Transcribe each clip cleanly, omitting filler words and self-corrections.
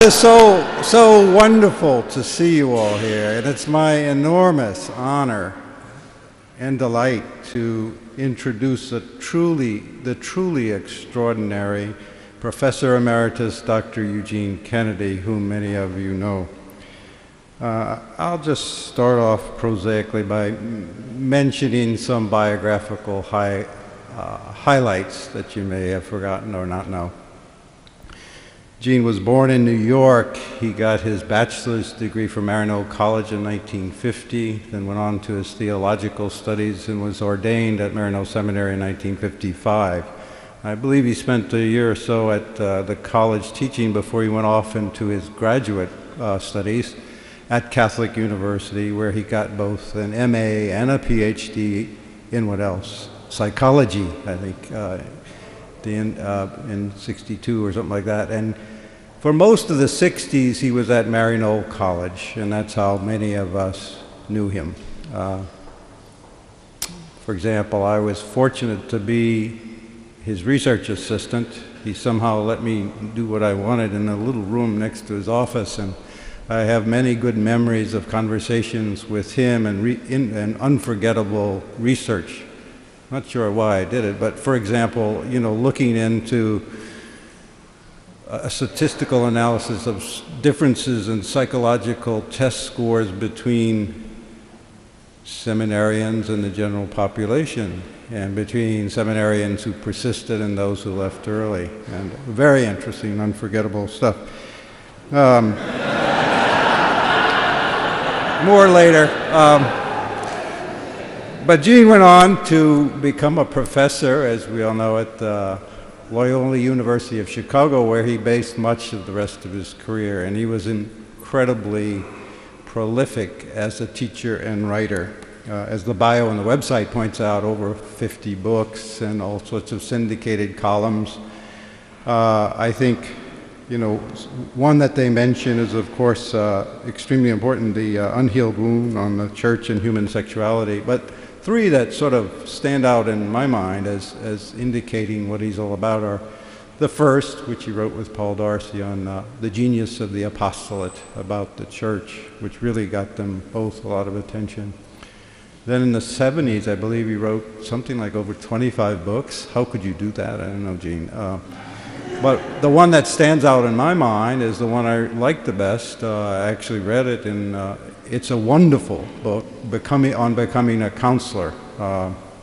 It's so wonderful to see you all here, and it's my enormous honor and delight to introduce the truly extraordinary Professor Emeritus Dr. Eugene Kennedy, whom many of you know. I'll just start off prosaically by mentioning some biographical highlights that you may have forgotten or not know. Eugene was born in New York. He got his bachelor's degree from Maryknoll College in 1950, then went on to his theological studies and was ordained at Maryknoll Seminary in 1955. I believe he spent a year or so at the college teaching before he went off into his graduate studies at Catholic University, where he got both an MA and a PhD in what else? Psychology, I think, in 62 or something like that. And for most of the 60s, he was at Maryknoll College, and that's how many of us knew him. For example, I was fortunate to be his research assistant. He somehow let me do what I wanted in a little room next to his office, and I have many good memories of conversations with him and unforgettable research. Not sure why I did it, but for example, looking into a statistical analysis of differences in psychological test scores between seminarians and the general population, and between seminarians who persisted and those who left early. And very interesting and unforgettable stuff. More later. But Gene went on to become a professor, as we all know, at Loyola University of Chicago, where he based much of the rest of his career. And he was incredibly prolific as a teacher and writer. As the bio on the website points out, over 50 books and all sorts of syndicated columns. I think, one that they mention is, of course, extremely important, the Unhealed wound on the church and human sexuality. But three that sort of stand out in my mind as indicating what he's all about are the first, which he wrote with Paul Darcy on the genius of the apostolate, about the church, which really got them both a lot of attention. Then in the 70s, I believe he wrote something like over 25 books. How could you do that? I don't know, Gene. But the one that stands out in my mind is the one I like the best. I actually read it, and it's a wonderful book, Becoming a Counselor,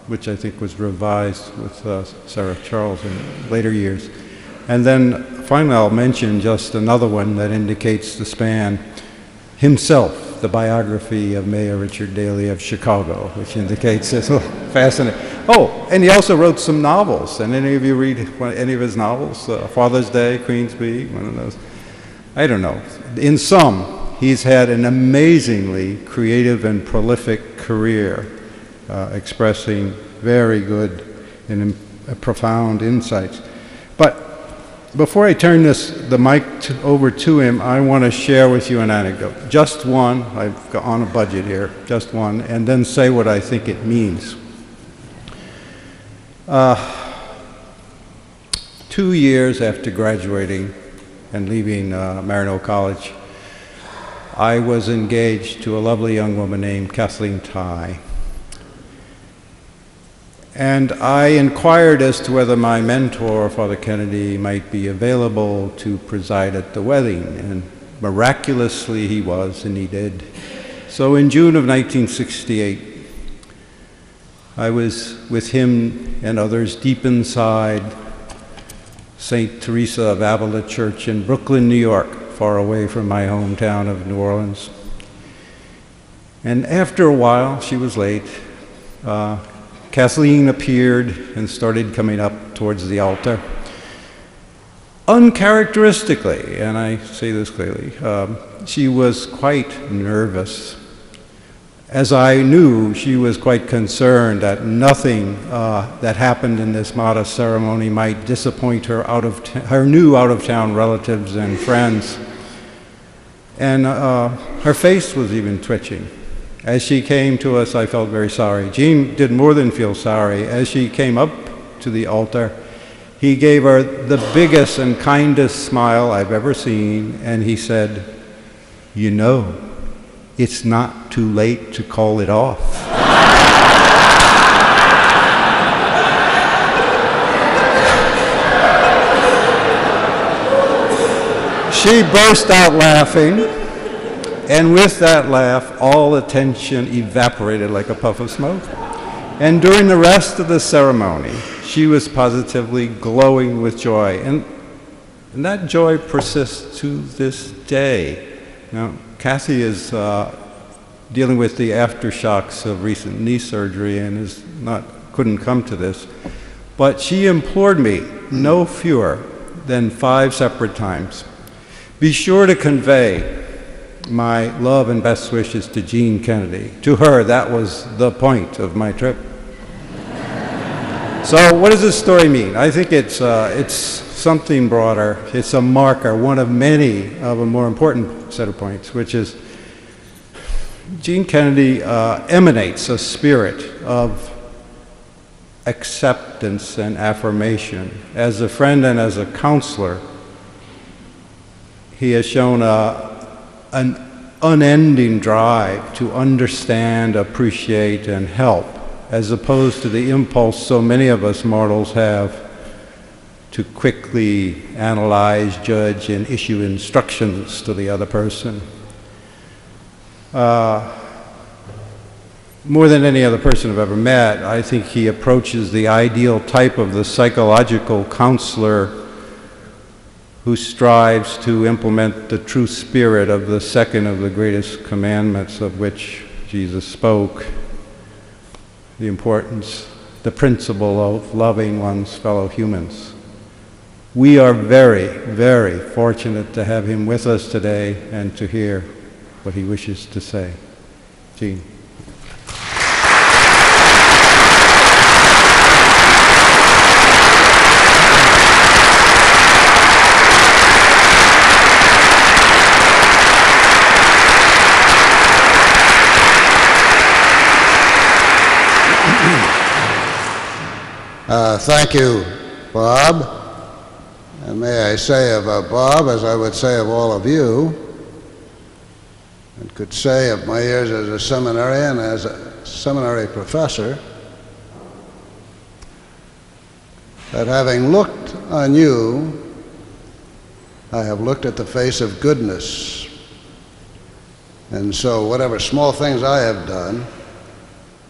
which I think was revised with Sarah Charles in later years. And then finally I'll mention just another one that indicates the span, himself, the biography of Mayor Richard Daley of Chicago, which indicates it's fascinating. Oh, and he also wrote some novels. And any of you read any of his novels? Father's Day, Queensby, one of those? I don't know. In sum, he's had an amazingly creative and prolific career, expressing very good and profound insights. But before I turn the mic over to him, I want to share with you an anecdote. Just one. I've got on a budget here, just one, and then say what I think it means. 2 years after graduating and leaving Maryknoll College, I was engaged to a lovely young woman named Kathleen Ty. And I inquired as to whether my mentor, Father Kennedy, might be available to preside at the wedding. And miraculously he was, and he did. So in June of 1968, I was with him and others deep inside St. Teresa of Avila Church in Brooklyn, New York, far away from my hometown of New Orleans. And after a while, she was late, Kathleen appeared and started coming up towards the altar. Uncharacteristically, and I say this clearly, she was quite nervous. As I knew, she was quite concerned that nothing that happened in this modest ceremony might disappoint her new out-of-town relatives and friends. And her face was even twitching. As she came to us, I felt very sorry. Gene did more than feel sorry. As she came up to the altar, he gave her the biggest and kindest smile I've ever seen, and he said, "You know, it's not too late to call it off." She burst out laughing, and with that laugh, all the tension evaporated like a puff of smoke. And during the rest of the ceremony, she was positively glowing with joy, and that joy persists to this day. Now, Kathy is dealing with the aftershocks of recent knee surgery and couldn't come to this, but she implored me no fewer than 5 separate times, be sure to convey my love and best wishes to Jean Kennedy. To her, that was the point of my trip. So what does this story mean? I think it's something broader. It's a marker, one of many of a more important set of points, which is Jean Kennedy emanates a spirit of acceptance and affirmation. As a friend and as a counselor, he has shown an unending drive to understand, appreciate, and help, as opposed to the impulse so many of us mortals have to quickly analyze, judge, and issue instructions to the other person. More than any other person I've ever met, I think he approaches the ideal type of the psychological counselor who strives to implement the true spirit of the second of the greatest commandments of which Jesus spoke, the importance, the principle of loving one's fellow humans. We are very, very fortunate to have him with us today and to hear what he wishes to say. Gene. Thank you, Bob. And may I say of Bob, as I would say of all of you, and could say of my years as a seminarian, as a seminary professor, that having looked on you, I have looked at the face of goodness. And so whatever small things I have done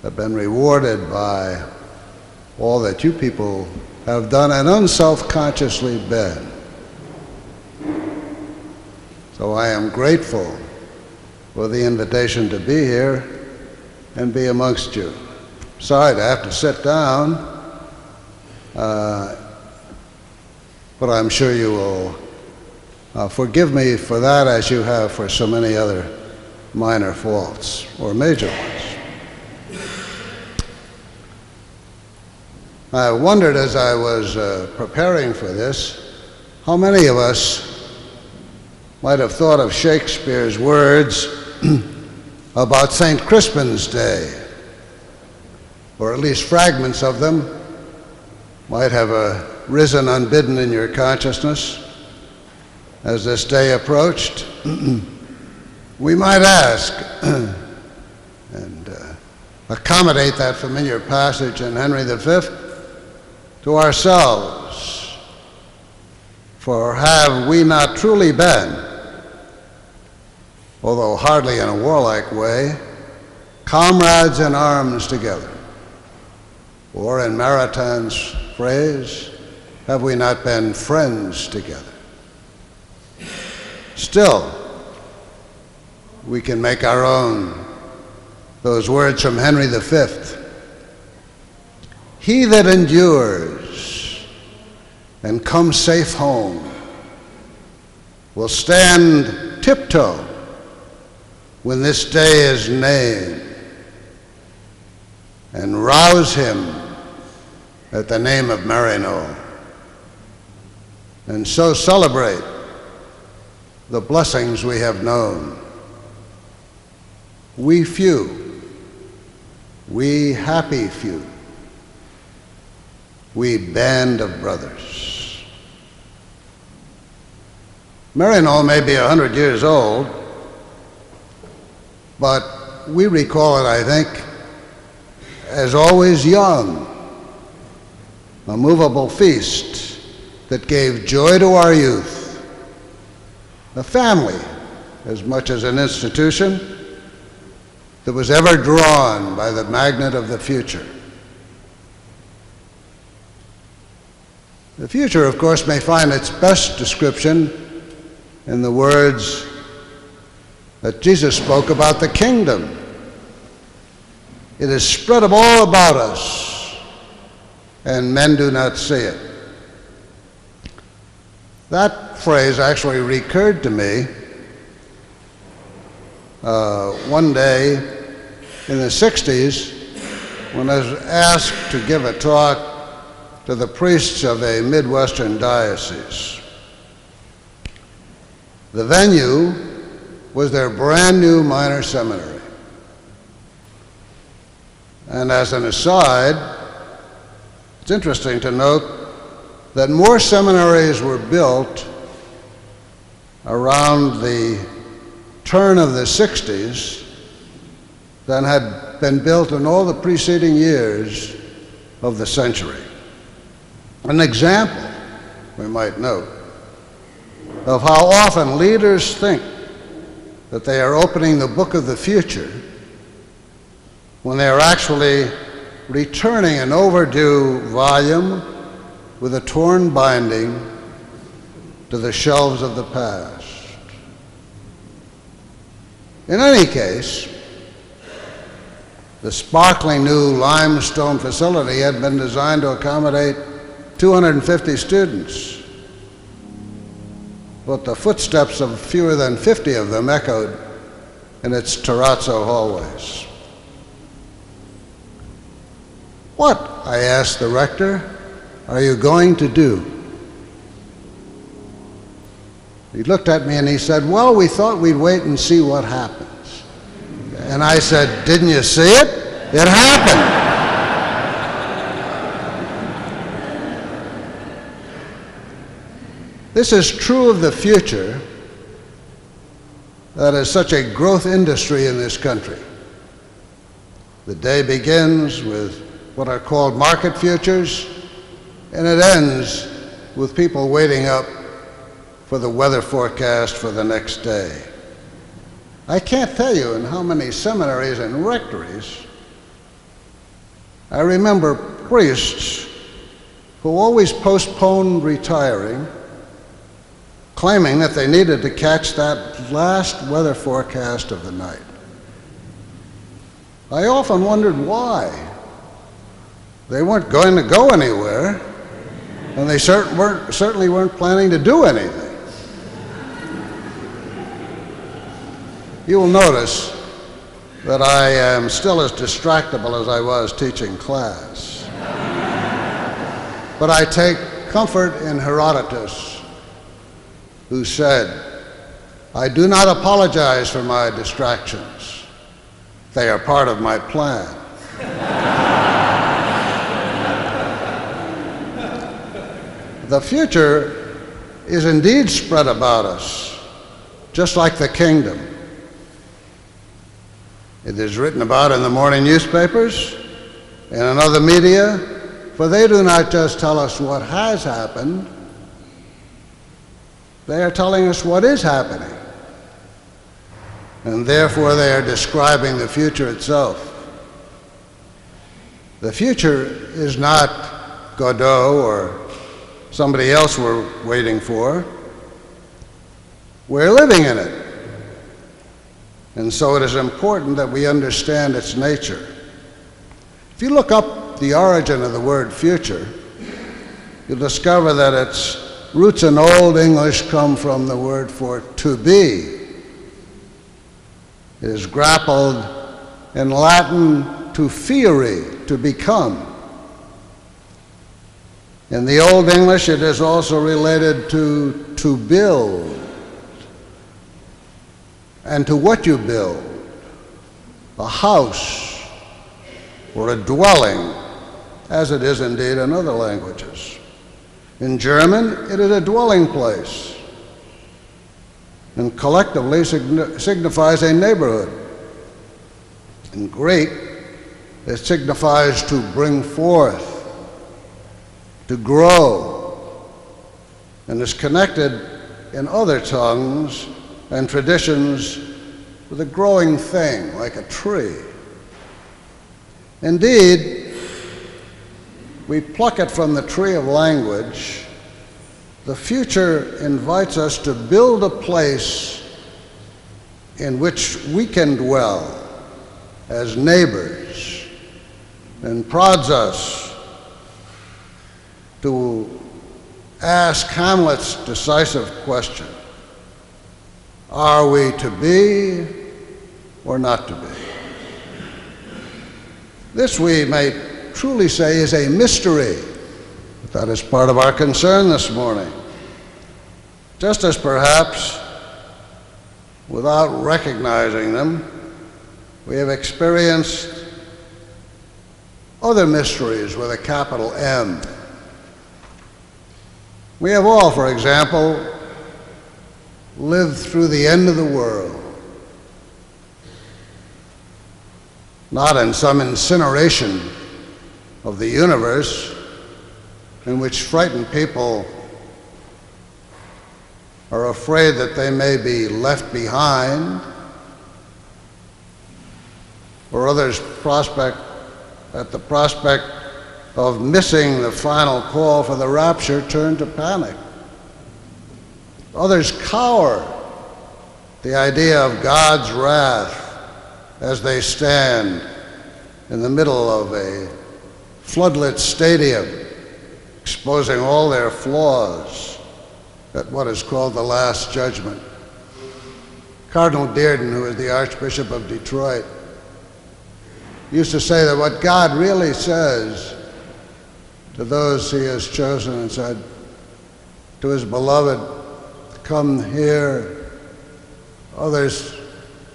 have been rewarded by all that you people have done and unself-consciously been. So I am grateful for the invitation to be here and be amongst you. Sorry to have to sit down, but I'm sure you will forgive me for that, as you have for so many other minor faults or major ones. I wondered as I was preparing for this, how many of us might have thought of Shakespeare's words about St. Crispin's Day, or at least fragments of them might have risen unbidden in your consciousness as this day approached. We might ask, and accommodate that familiar passage in Henry V, to ourselves, for have we not truly been, although hardly in a warlike way, comrades in arms together? Or in Maritain phrase, have we not been friends together? Still, we can make our own those words from Henry V. He that endures and comes safe home will stand tiptoe when this day is named, and rouse him at the name of Maryknoll, and so celebrate the blessings we have known. We few, we happy few, we band of brothers. Maryknoll may be 100 years old, but we recall it, I think, as always young, a movable feast that gave joy to our youth, a family as much as an institution that was ever drawn by the magnet of the future. The future, of course, may find its best description in the words that Jesus spoke about the kingdom. It is spread all about us, and men do not see it. That phrase actually recurred to me one day in the 60s when I was asked to give a talk to the priests of a Midwestern diocese. The venue was their brand new minor seminary. And as an aside, it's interesting to note that more seminaries were built around the turn of the 60s than had been built in all the preceding years of the century. An example, we might note, of how often leaders think that they are opening the book of the future when they are actually returning an overdue volume with a torn binding to the shelves of the past. In any case, the sparkling new limestone facility had been designed to accommodate 250 students, but the footsteps of fewer than 50 of them echoed in its terrazzo hallways. "What," I asked the rector, "are you going to do?" He looked at me and he said, "Well, we thought we'd wait and see what happens." And I said, "Didn't you see it? It happened." This is true of the future that is such a growth industry in this country. The day begins with what are called market futures, and it ends with people waiting up for the weather forecast for the next day. I can't tell you in how many seminaries and rectories I remember priests who always postponed retiring, claiming that they needed to catch that last weather forecast of the night. I often wondered why. They weren't going to go anywhere, and they certainly weren't planning to do anything. You will notice that I am still as distractible as I was teaching class. But I take comfort in Herodotus, who said, "I do not apologize for my distractions. They are part of my plan." The future is indeed spread about us, just like the kingdom. It is written about in the morning newspapers and in other media, for they do not just tell us what has happened, they are telling us what is happening. And therefore they are describing the future itself. The future is not Godot or somebody else we're waiting for. We're living in it. And so it is important that we understand its nature. If you look up the origin of the word future, you'll discover that its roots in Old English come from the word for to be. It is grappled in Latin to fieri, to become. In the Old English, it is also related to build, and to what you build, a house or a dwelling, as it is indeed in other languages. In German, it is a dwelling place. and collectively signifies a neighborhood. In Greek, it signifies to bring forth, to grow, and is connected in other tongues and traditions with a growing thing, like a tree. Indeed, we pluck it from the tree of language. The future invites us to build a place in which we can dwell as neighbors, and prods us to ask Hamlet's decisive question: are we to be or not to be? This, we may truly say, is a mystery. That is part of our concern this morning. Just as perhaps, without recognizing them, we have experienced other mysteries with a capital M. We have all, for example, lived through the end of the world. Not in some incineration of the universe in which frightened people are afraid that they may be left behind, or others at the prospect of missing the final call for the rapture turn to panic. Others cower at the idea of God's wrath as they stand in the middle of a floodlit stadium, exposing all their flaws at what is called the Last Judgment. Cardinal Bernardin, who is the Archbishop of Detroit, used to say that what God really says to those he has chosen, and said to his beloved, come here, others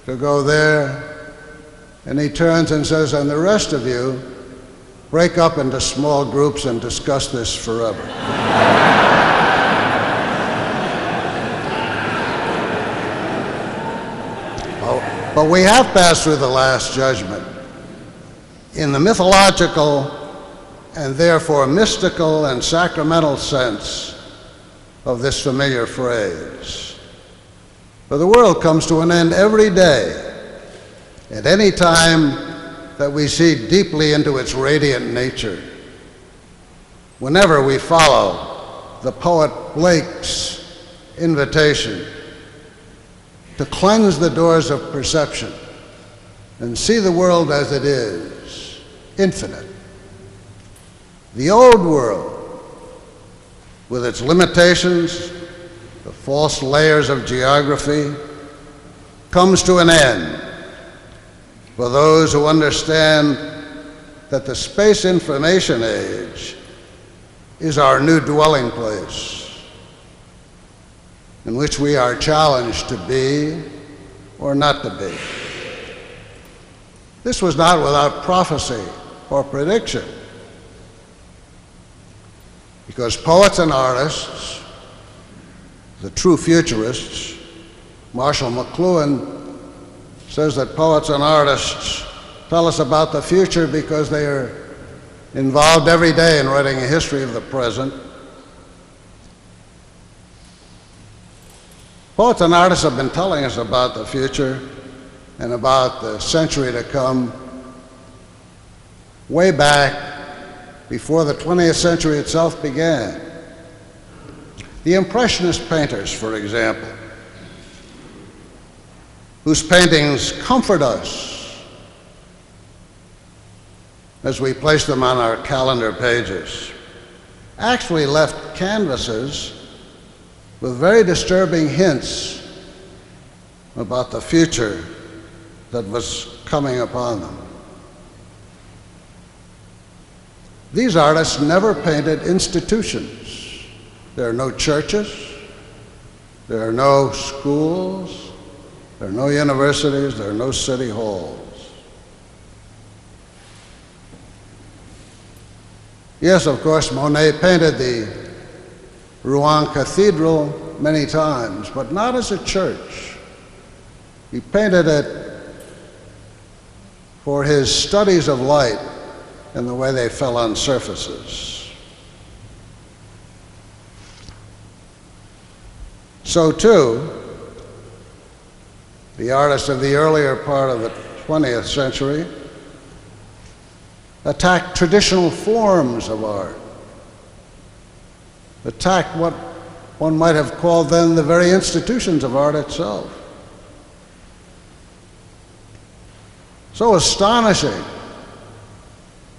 to go there, and he turns and says, and the rest of you, break up into small groups and discuss this forever. But we have passed through the Last Judgment in the mythological and therefore mystical and sacramental sense of this familiar phrase. For the world comes to an end every day, at any time that we see deeply into its radiant nature. Whenever we follow the poet Blake's invitation to cleanse the doors of perception and see the world as it is, infinite. The old world, with its limitations, the false layers of geography, comes to an end for those who understand that the space information age is our new dwelling place, in which we are challenged to be or not to be. This was not without prophecy or prediction, because poets and artists, the true futurists, Marshall McLuhan says that poets and artists tell us about the future because they are involved every day in writing a history of the present. Poets and artists have been telling us about the future and about the century to come way back before the 20th century itself began. The Impressionist painters, for example, whose paintings comfort us as we place them on our calendar pages, actually left canvases with very disturbing hints about the future that was coming upon them. These artists never painted institutions. There are no churches, there are no schools, there are no universities, there are no city halls. Yes, of course, Monet painted the Rouen Cathedral many times, but not as a church. He painted it for his studies of light and the way they fell on surfaces. So too, the artists of the earlier part of the 20th century attacked traditional forms of art, attacked what one might have called then the very institutions of art itself. So astonishing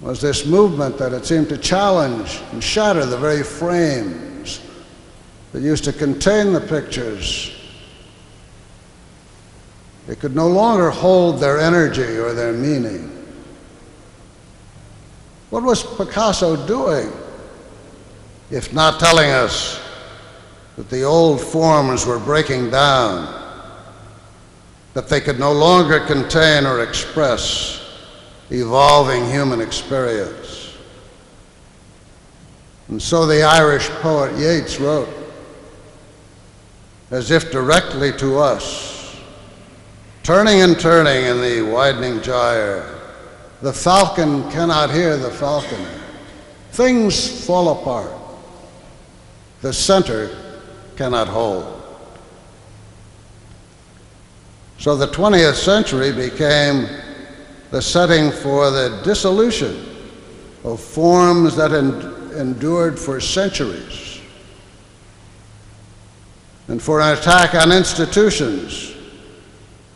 was this movement that it seemed to challenge and shatter the very frames that used to contain the pictures. They could no longer hold their energy or their meaning. What was Picasso doing, if not telling us that the old forms were breaking down, that they could no longer contain or express evolving human experience? And so the Irish poet Yeats wrote, as if directly to us, turning and turning in the widening gyre, the falcon cannot hear the falconer. Things fall apart. The center cannot hold. So the 20th century became the setting for the dissolution of forms that endured for centuries, and for an attack on institutions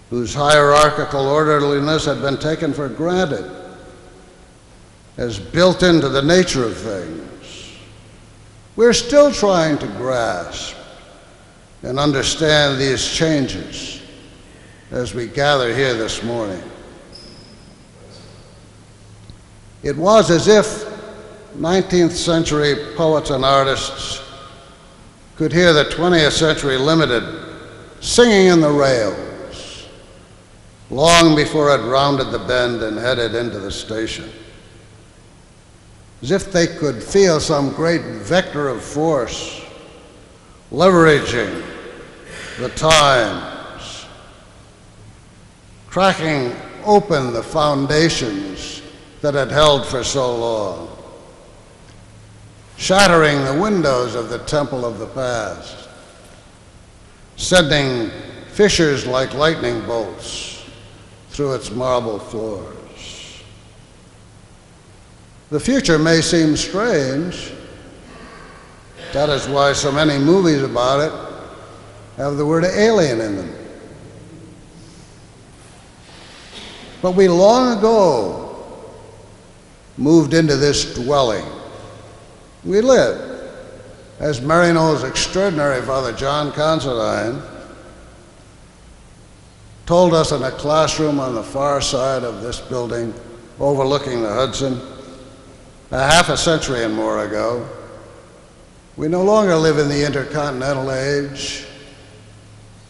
whose hierarchical orderliness had been taken for granted as built into the nature of things. We're still trying to grasp and understand these changes as we gather here this morning. It was as if 19th century poets and artists could hear the 20th century limited singing in the rails long before it rounded the bend and headed into the station. As if they could feel some great vector of force leveraging the times, cracking open the foundations that had held for so long, shattering the windows of the temple of the past, sending fissures like lightning bolts through its marble floors. The future may seem strange. That is why so many movies about it have the word alien in them. But we long ago moved into this dwelling. We live, as Maryknoll's extraordinary Father John Considine told us in a classroom on the far side of this building overlooking the Hudson a half a century and more ago. We no longer live in the intercontinental age,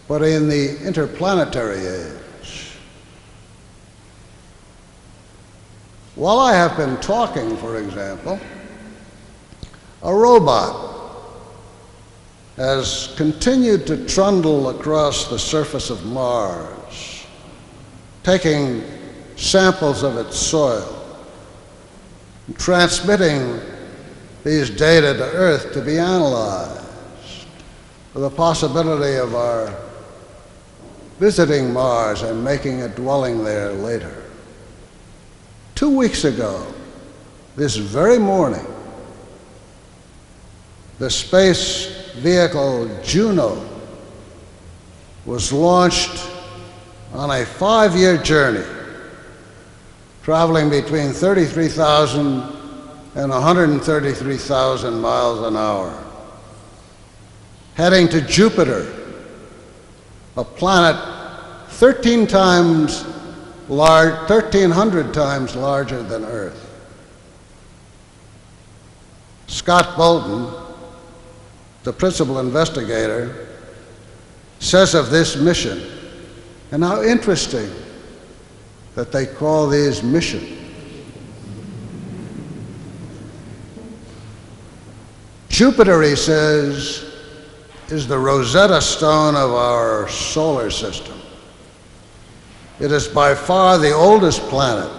but in the interplanetary age. While I have been talking, for example, a robot has continued to trundle across the surface of Mars, taking samples of its soil, and transmitting these data to Earth to be analyzed, with the possibility of our visiting Mars and making a dwelling there later. 2 weeks ago, this very morning, the space vehicle Juno was launched on a 5-year journey, traveling between 33,000 and 133,000 miles an hour, heading to Jupiter, a planet 1,300 times larger than Earth. Scott Bolton, the principal investigator, says of this mission, and how interesting that they call these missions. Jupiter, he says, is the Rosetta Stone of our solar system. It is by far the oldest planet,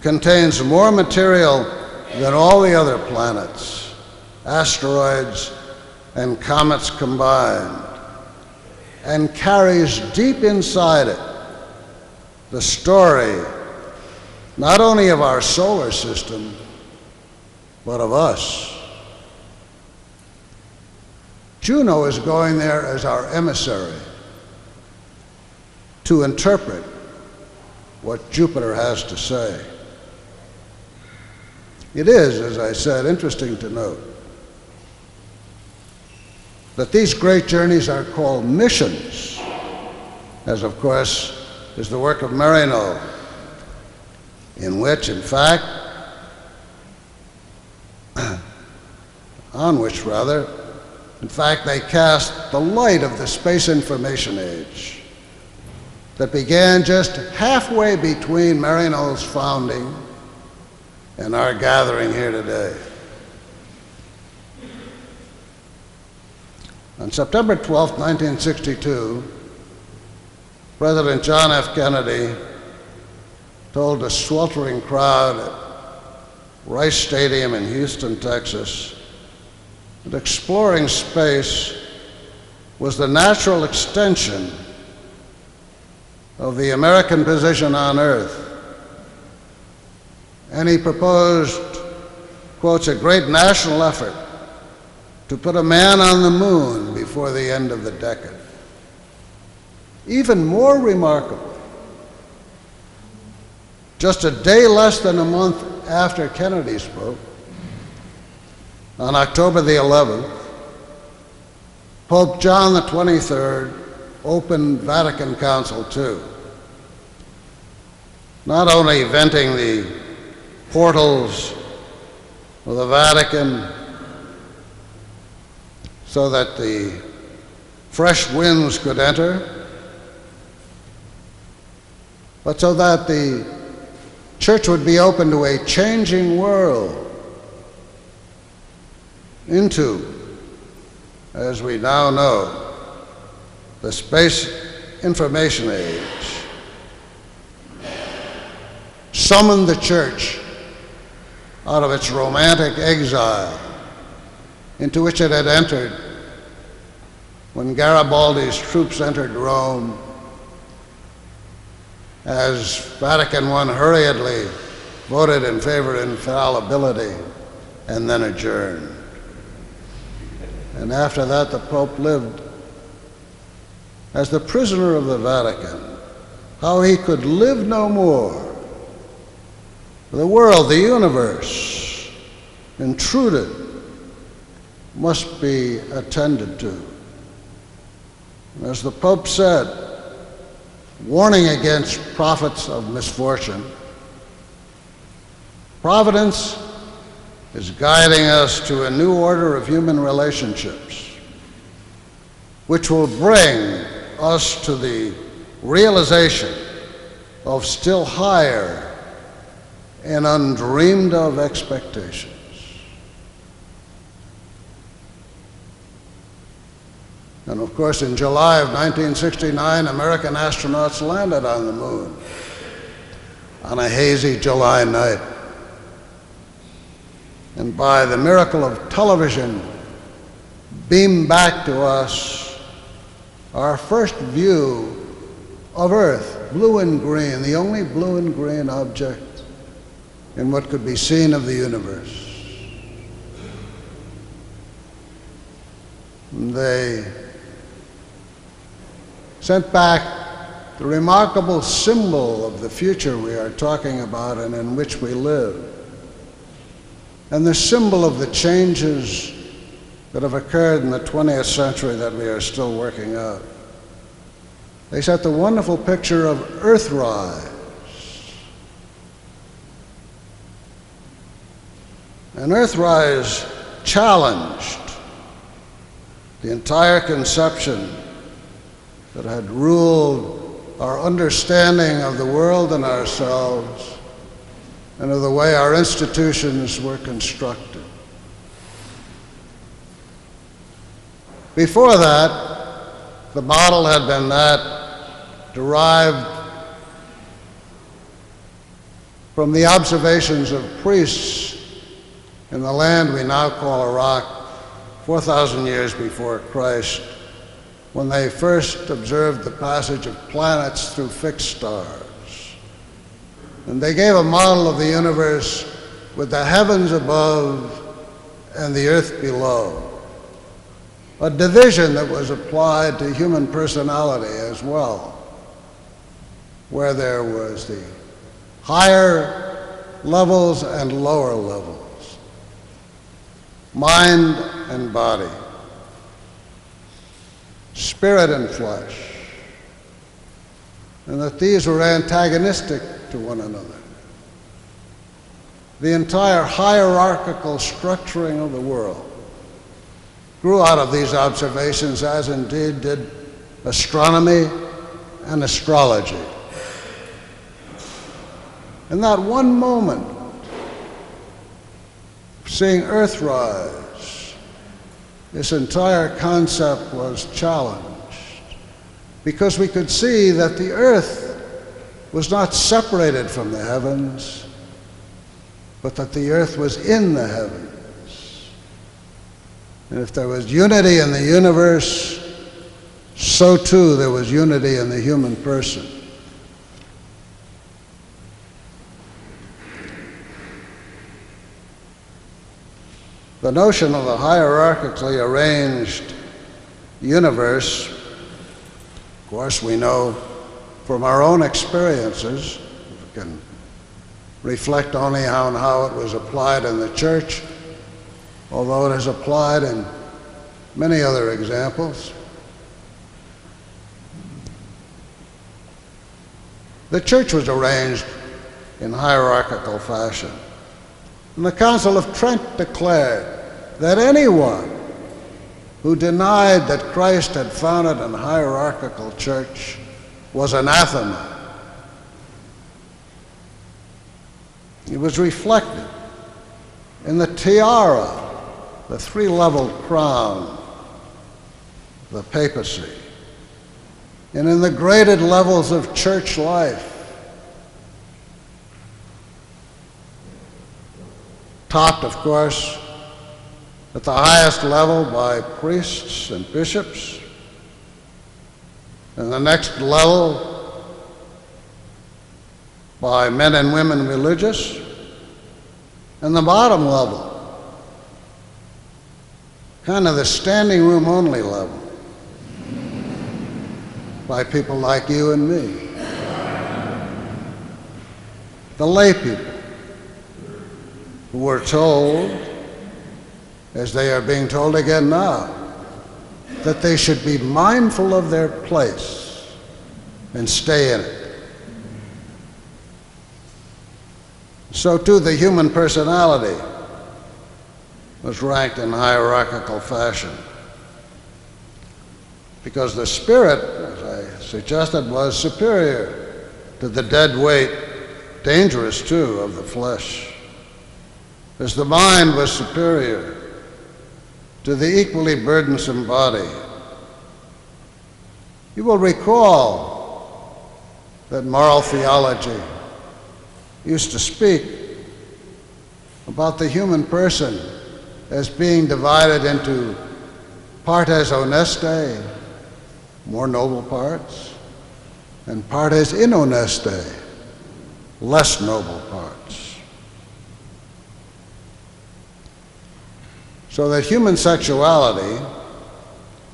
contains more material than all the other planets, asteroids and comets combined, and carries deep inside it the story not only of our solar system, but of us. Juno is going there as our emissary to interpret what Jupiter has to say. It is, as I said, interesting to note that these great journeys are called missions, as of course is the work of Maryknoll, in which, in fact, they cast the light of the space information age that began just halfway between Maryknoll's founding and our gathering here today. On September 12, 1962, President John F. Kennedy told a sweltering crowd at Rice Stadium in Houston, Texas, that exploring space was the natural extension of the American position on Earth. And he proposed, quotes, a great national effort to put a man on the moon before the end of the decade. Even more remarkable, just a day less than a month after Kennedy spoke, on October the 11th, Pope John the 23rd opened Vatican Council II, not only venting the portals of the Vatican so that the fresh winds could enter, but so that the Church would be open to a changing world, into, as we now know, the space information age. Summoned the Church out of its romantic exile into which it had entered when Garibaldi's troops entered Rome, as Vatican I hurriedly voted in favor of infallibility and then adjourned. And after that, the Pope lived as the prisoner of the Vatican, how he could live no more. The world, the universe, intruded, must be attended to. And as the Pope said, warning against prophets of misfortune, Providence is guiding us to a new order of human relationships, which will bring us to the realization of still higher and undreamed of expectations. And of course, in July of 1969, American astronauts landed on the moon on a hazy July night. And by the miracle of television, beamed back to us our first view of Earth, blue and green, the only blue and green object in what could be seen of the universe. And they sent back the remarkable symbol of the future we are talking about and in which we live, and the symbol of the changes that have occurred in the 20th century that we are still working out. They sent the wonderful picture of Earthrise. And Earthrise challenged the entire conception that had ruled our understanding of the world and ourselves and of the way our institutions were constructed. Before that, the model had been that derived from the observations of priests in the land we now call Iraq 4,000 years before Christ, when they first observed the passage of planets through fixed stars. And they gave a model of the universe with the heavens above and the earth below, a division that was applied to human personality as well, where there was the higher levels and lower levels, mind and body, spirit and flesh, and that these were antagonistic to one another. The entire hierarchical structuring of the world grew out of these observations, as indeed did astronomy and astrology. In that one moment, seeing Earth rise, this entire concept was challenged, because we could see that the Earth was not separated from the heavens, but that the Earth was in the heavens. And if there was unity in the universe, so too there was unity in the human person. The notion of a hierarchically arranged universe, of course, we know from our own experiences, we can reflect only on how it was applied in the church, although it is applied in many other examples. The church was arranged in hierarchical fashion. And the Council of Trent declared that anyone who denied that Christ had founded an hierarchical church was anathema. It was reflected in the tiara, the three-leveled crown of the papacy, and in the graded levels of church life. Topped, of course, at the highest level by priests and bishops, and the next level by men and women religious, and the bottom level, kind of the standing room only level, by people like you and me, the lay people, who were told, as they are being told again now, that they should be mindful of their place and stay in it. So too the human personality was ranked in hierarchical fashion, because the spirit, as I suggested, was superior to the dead weight, dangerous too, of the flesh, as the mind was superior to the equally burdensome body. You will recall that moral theology used to speak about the human person as being divided into partes honestae, more noble parts, and partes inhonestae, less noble parts. So that human sexuality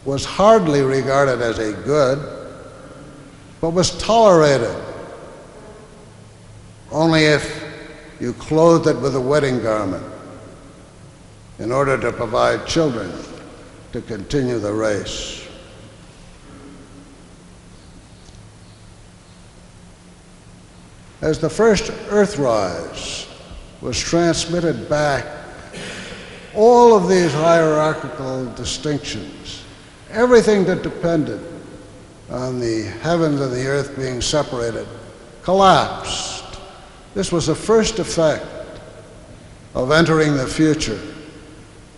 was hardly regarded as a good, but was tolerated only if you clothed it with a wedding garment in order to provide children to continue the race. As the first Earthrise was transmitted back, all of these hierarchical distinctions, everything that depended on the heavens and the earth being separated, collapsed. This was the first effect of entering the future,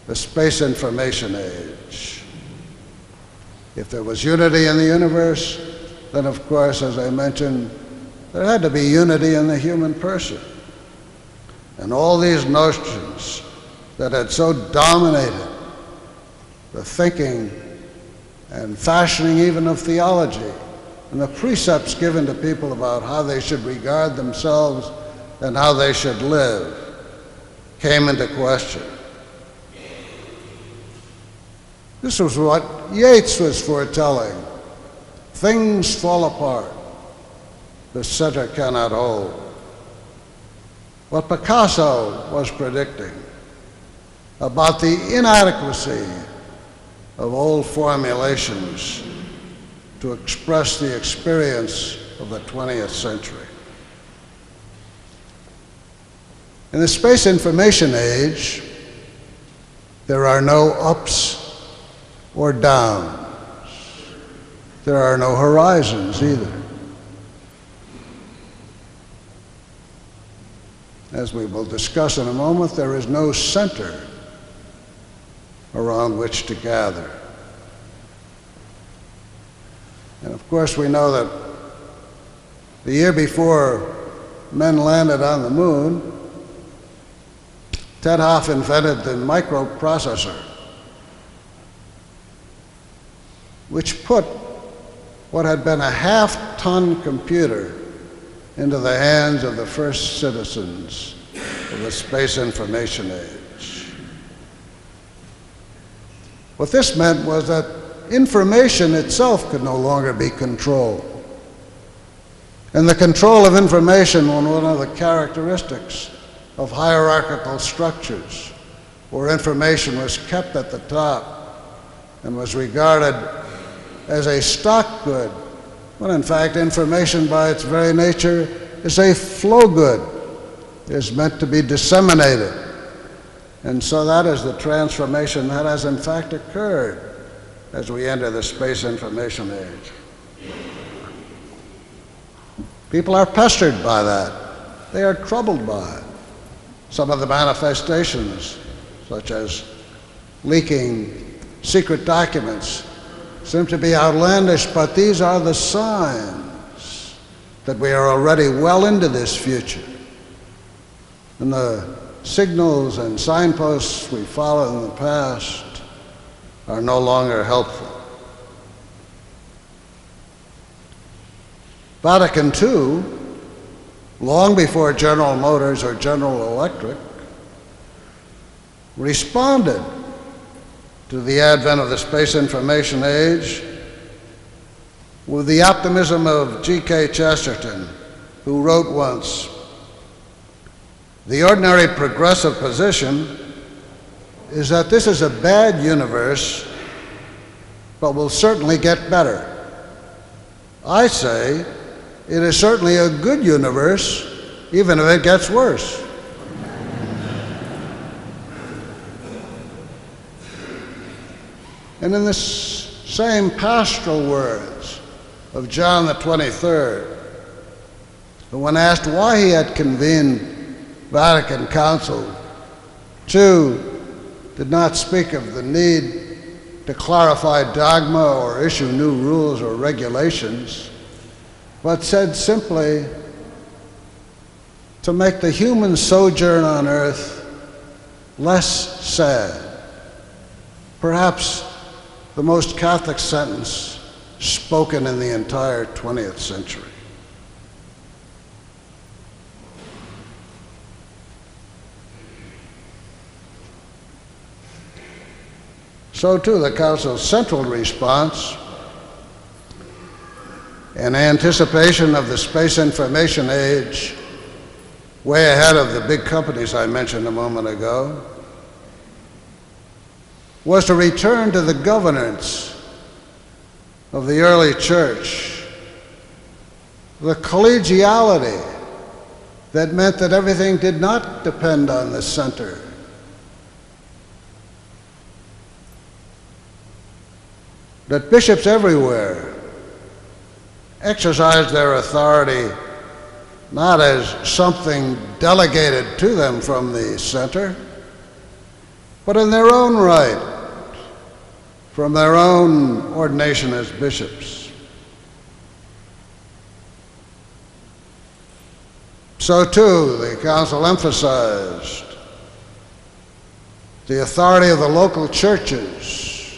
the space information age. If there was unity in the universe, then of course, as I mentioned, there had to be unity in the human person. And all these notions that had so dominated the thinking and fashioning even of theology, and the precepts given to people about how they should regard themselves and how they should live, came into question. This was what Yeats was foretelling. Things fall apart. The center cannot hold. What Picasso was predicting about the inadequacy of old formulations to express the experience of the 20th century. In the space information age, there are no ups or downs. There are no horizons either. As we will discuss in a moment, there is no center around which to gather. And of course, we know that the year before men landed on the moon, Ted Hoff invented the microprocessor, which put what had been a half-ton computer into the hands of the first citizens of the space information age. What this meant was that information itself could no longer be controlled. And the control of information was one of the characteristics of hierarchical structures, where information was kept at the top and was regarded as a stock good, when in fact information by its very nature is a flow good, is meant to be disseminated. And so that is the transformation that has in fact occurred as we enter the space information age. People are pestered by that. They are troubled by it. Some of the manifestations, such as leaking secret documents, seem to be outlandish, but these are the signs that we are already well into this future. And the signals and signposts we followed in the past are no longer helpful. Vatican II, long before General Motors or General Electric, responded to the advent of the space information age with the optimism of G.K. Chesterton, who wrote once, "The ordinary progressive position is that this is a bad universe, but will certainly get better. I say it is certainly a good universe, even if it gets worse." And in the same pastoral words of John the 23rd, when asked why he had convened Vatican Council II, did not speak of the need to clarify dogma or issue new rules or regulations, but said simply to make the human sojourn on earth less sad. Perhaps the most Catholic sentence spoken in the entire 20th century. So too, the Council's central response, in anticipation of the space information age, way ahead of the big companies I mentioned a moment ago, was to return to the governance of the early church, the collegiality that meant that everything did not depend on the center. That bishops everywhere exercised their authority not as something delegated to them from the center, but in their own right, from their own ordination as bishops. So too, the council emphasized the authority of the local churches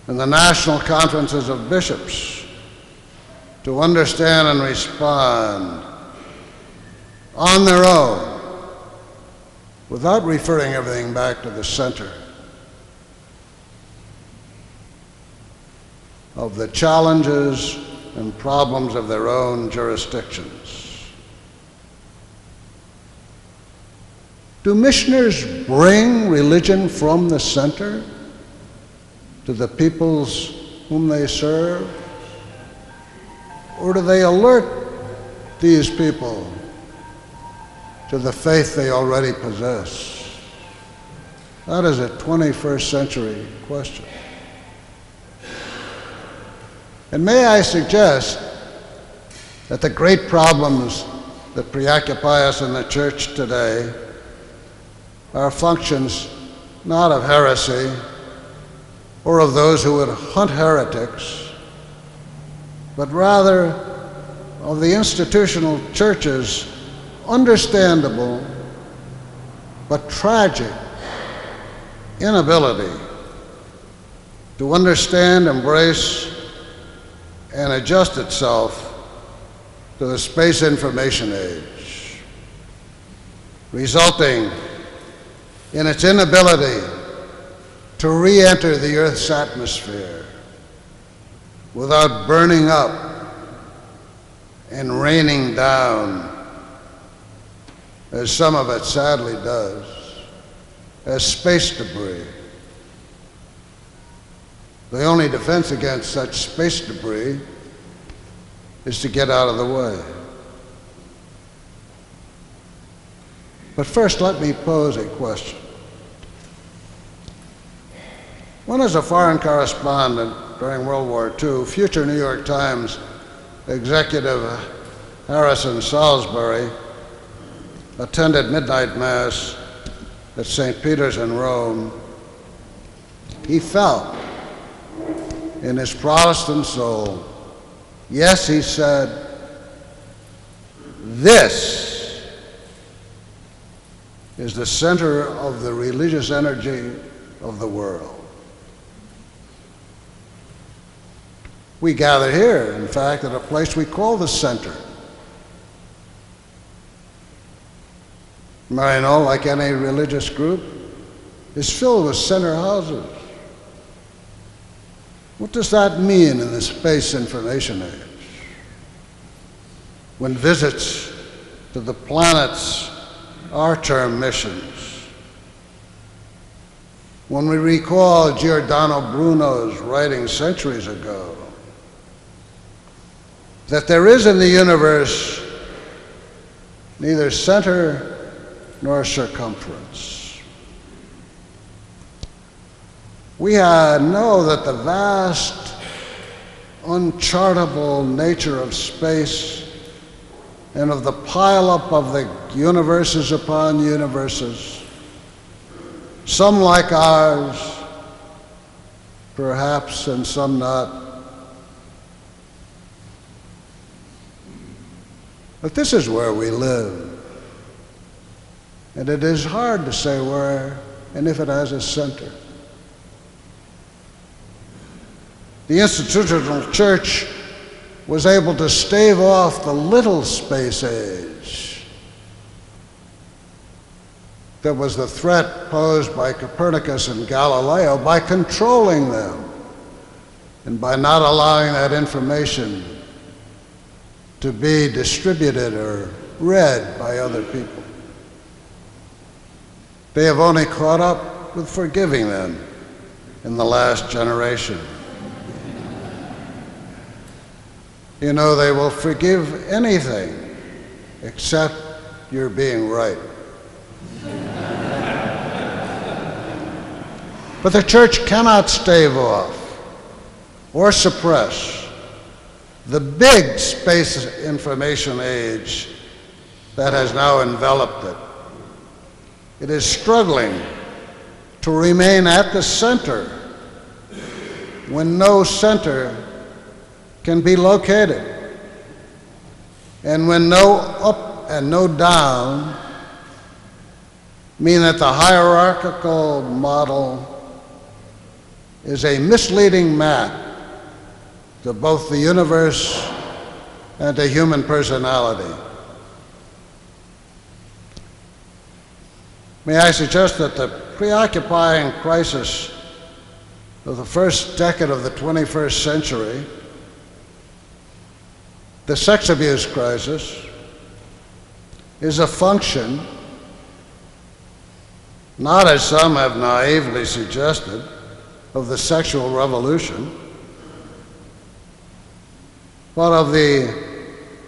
and the national conferences of bishops to understand and respond on their own without referring everything back to the center of the challenges and problems of their own jurisdictions. Do missioners bring religion from the center to the peoples whom they serve? Or do they alert these people to the faith they already possess? That is a 21st century question. And may I suggest that the great problems that preoccupy us in the church today are functions not of heresy or of those who would hunt heretics, but rather of the institutional church's understandable but tragic inability to understand, embrace, and adjust itself to the space information age, resulting in its inability to re-enter the Earth's atmosphere without burning up and raining down, as some of it sadly does, as space debris. The only defense against such space debris is to get out of the way. But first, let me pose a question. When, as a foreign correspondent during World War II, future New York Times executive Harrison Salisbury attended midnight mass at St. Peter's in Rome, he felt in his Protestant soul, yes, he said, this is the center of the religious energy of the world. We gather here, in fact, at a place we call the center. Maryknoll, like any religious group, is filled with center houses. What does that mean in the space information age? When visits to the planets are term missions, when we recall Giordano Bruno's writing centuries ago, that there is in the universe neither center nor circumference. We know that the vast, unchartable nature of space and of the pileup of the universes upon universes, some like ours, perhaps, and some not. But this is where we live. And it is hard to say where and if it has a center. The institutional church was able to stave off the little space age that was the threat posed by Copernicus and Galileo by controlling them and by not allowing that information to be distributed or read by other people. They have only caught up with forgiving them in the last generation. You know, they will forgive anything except your being right. But the church cannot stave off or suppress the big space information age that has now enveloped it. It is struggling to remain at the center when no center can be located, and when no up and no down mean that the hierarchical model is a misleading map to both the universe and to human personality. May I suggest that the preoccupying crisis of the first decade of the 21st century, the sex abuse crisis, is a function, not as some have naively suggested, of the sexual revolution, but of the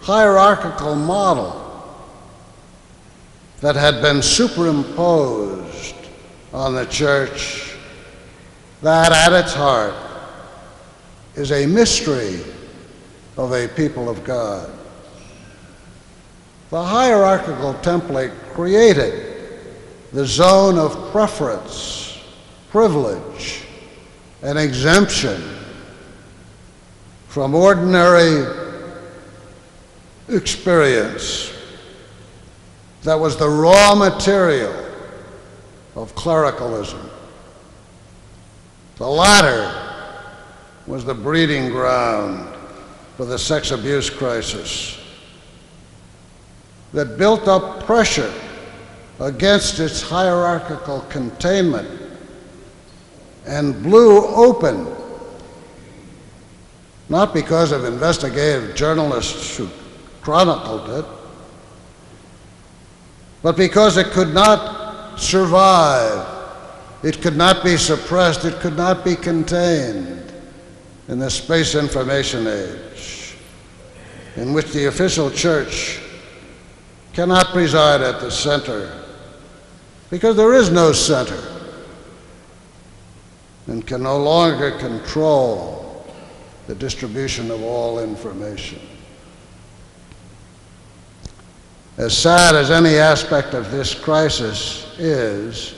hierarchical model that had been superimposed on the church, that at its heart is a mystery of a people of God. The hierarchical template created the zone of preference, privilege, and exemption from ordinary experience that was the raw material of clericalism. The latter was the breeding ground for the sex abuse crisis that built up pressure against its hierarchical containment and blew open, not because of investigative journalists who chronicled it, but because it could not survive, it could not be suppressed, it could not be contained in the space information age, in which the official church cannot preside at the center, because there is no center, and can no longer control the distribution of all information. As sad as any aspect of this crisis is,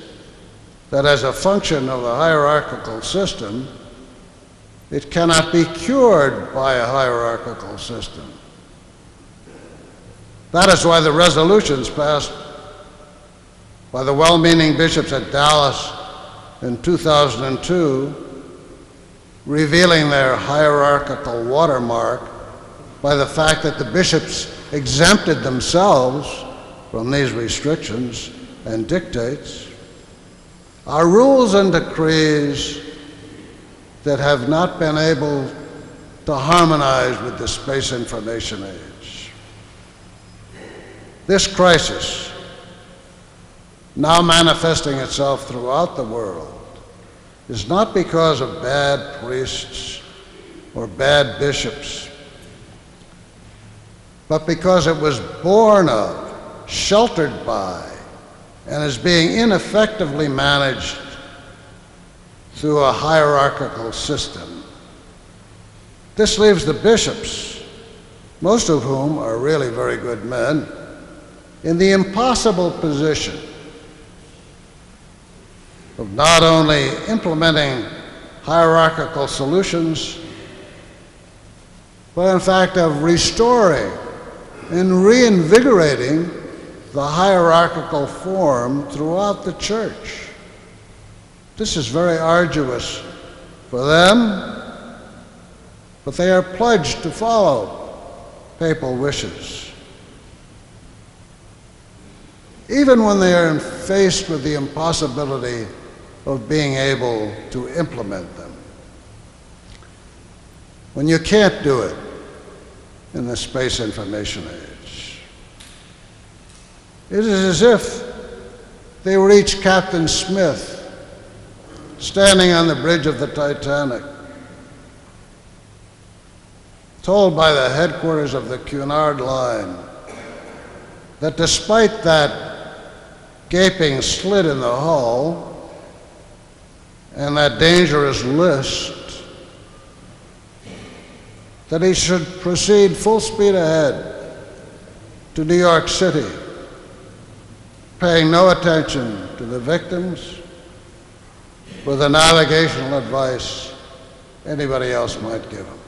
that as a function of the hierarchical system, it cannot be cured by a hierarchical system. That is why the resolutions passed by the well-meaning bishops at Dallas in 2002, revealing their hierarchical watermark by the fact that the bishops exempted themselves from these restrictions and dictates, are rules and decrees that have not been able to harmonize with the space information age. This crisis, now manifesting itself throughout the world, is not because of bad priests or bad bishops, but because it was born of, sheltered by, and is being ineffectively managed through a hierarchical system. This leaves the bishops, most of whom are really very good men, in the impossible position of not only implementing hierarchical solutions, but in fact of restoring and reinvigorating the hierarchical form throughout the church. This is very arduous for them, but they are pledged to follow papal wishes. Even when they are faced with the impossibility of being able to implement them. When you can't do it in the space information age. It is as if they were each Captain Smith standing on the bridge of the Titanic, told by the headquarters of the Cunard Line that despite that gaping slit in the hull and that dangerous list, that he should proceed full speed ahead to New York City, paying no attention to the victims for the navigational advice anybody else might give him.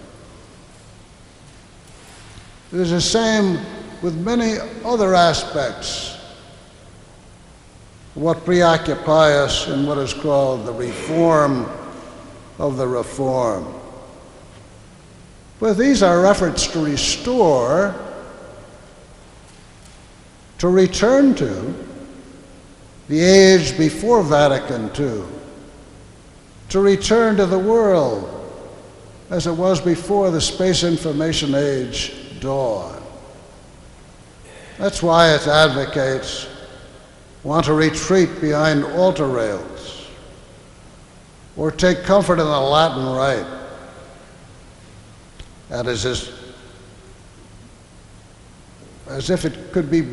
It is the same with many other aspects of what preoccupy us in what is called the reform of the reform. But these are efforts to restore, to return to the age before Vatican II, to return to the world as it was before the space information age dawned. That's why its advocates want to retreat behind altar rails or take comfort in the Latin rite. That is as if it could be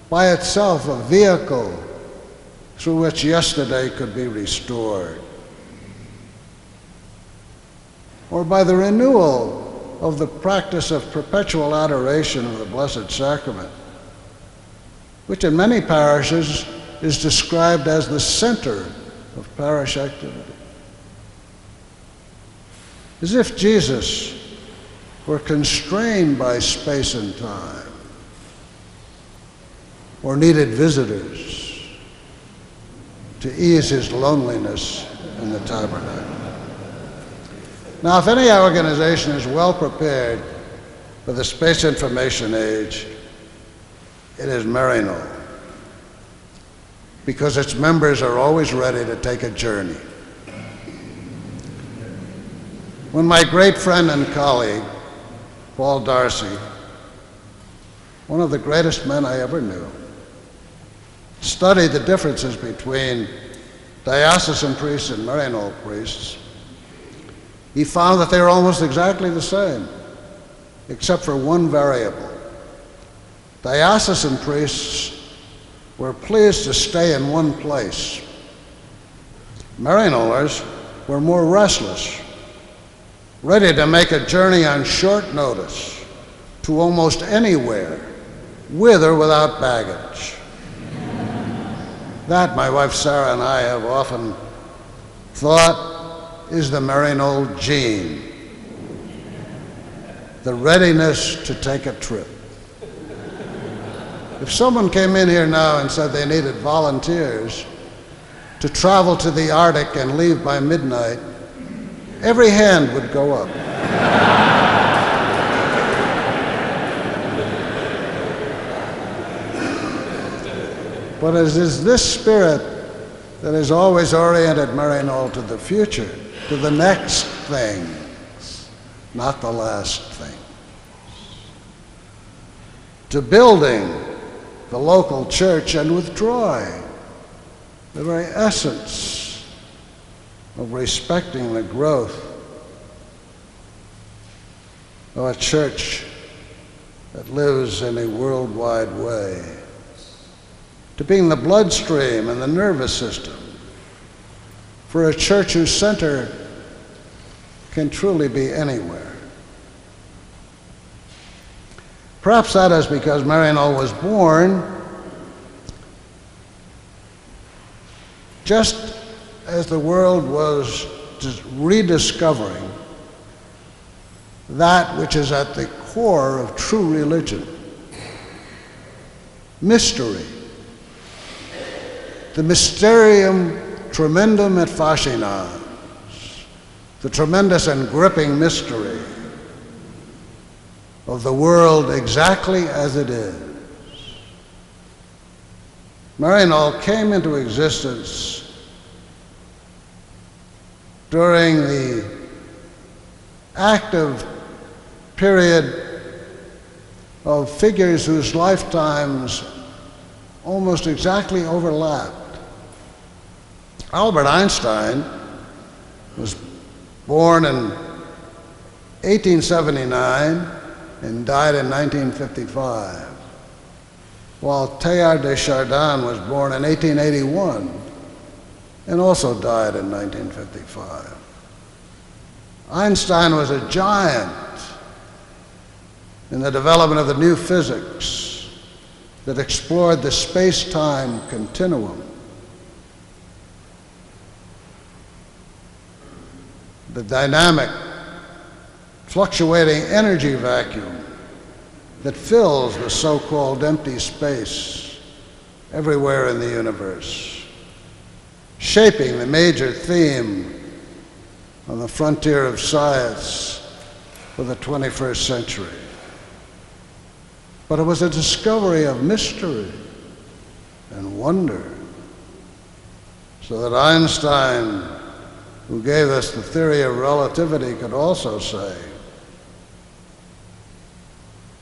by itself a vehicle through which yesterday could be restored, or by the renewal of the practice of perpetual adoration of the Blessed Sacrament, which in many parishes is described as the center of parish activity. As if Jesus were constrained by space and time, or needed visitors to ease his loneliness in the tabernacle. Now, if any organization is well prepared for the space information age, it is Maryknoll, because its members are always ready to take a journey. When my great friend and colleague, Paul Darcy, one of the greatest men I ever knew, studied the differences between diocesan priests and Maryknoll priests, he found that they were almost exactly the same, except for one variable. Diocesan priests were pleased to stay in one place. Maryknollers were more restless, ready to make a journey on short notice to almost anywhere, with or without baggage. That, my wife Sarah and I have often thought, is the Maryknoll gene, the readiness to take a trip. If someone came in here now and said they needed volunteers to travel to the Arctic and leave by midnight, every hand would go up. But it is this spirit that has always oriented Maryknoll to the future, to the next things, not the last thing. To building the local church and withdrawing the very essence of respecting the growth of a church that lives in a worldwide way, to being the bloodstream and the nervous system for a church whose center can truly be anywhere. Perhaps that is because Maryknoll was born just as the world was rediscovering that which is at the core of true religion: mystery. The mysterium tremendum et fascinans, the tremendous and gripping mystery of the world exactly as it is. Maryknoll came into existence during the active period of figures whose lifetimes almost exactly overlapped. Albert Einstein was born in 1879 and died in 1955, while Teilhard de Chardin was born in 1881 and also died in 1955. Einstein was a giant in the development of the new physics that explored the space-time continuum. the dynamic, fluctuating energy vacuum that fills the so-called empty space everywhere in the universe, shaping the major theme on the frontier of science for the 21st century. But it was a discovery of mystery and wonder, so that Einstein, who gave us the theory of relativity, could also say,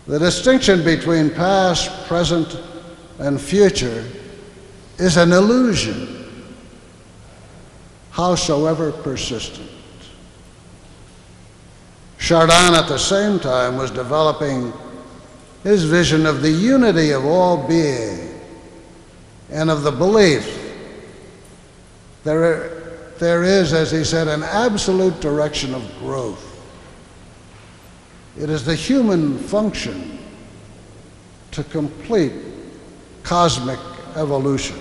the distinction between past, present, and future is an illusion, howsoever persistent. Chardin, at the same time, was developing his vision of the unity of all being and of the belief there is, as he said, an absolute direction of growth. It is the human function to complete cosmic evolution.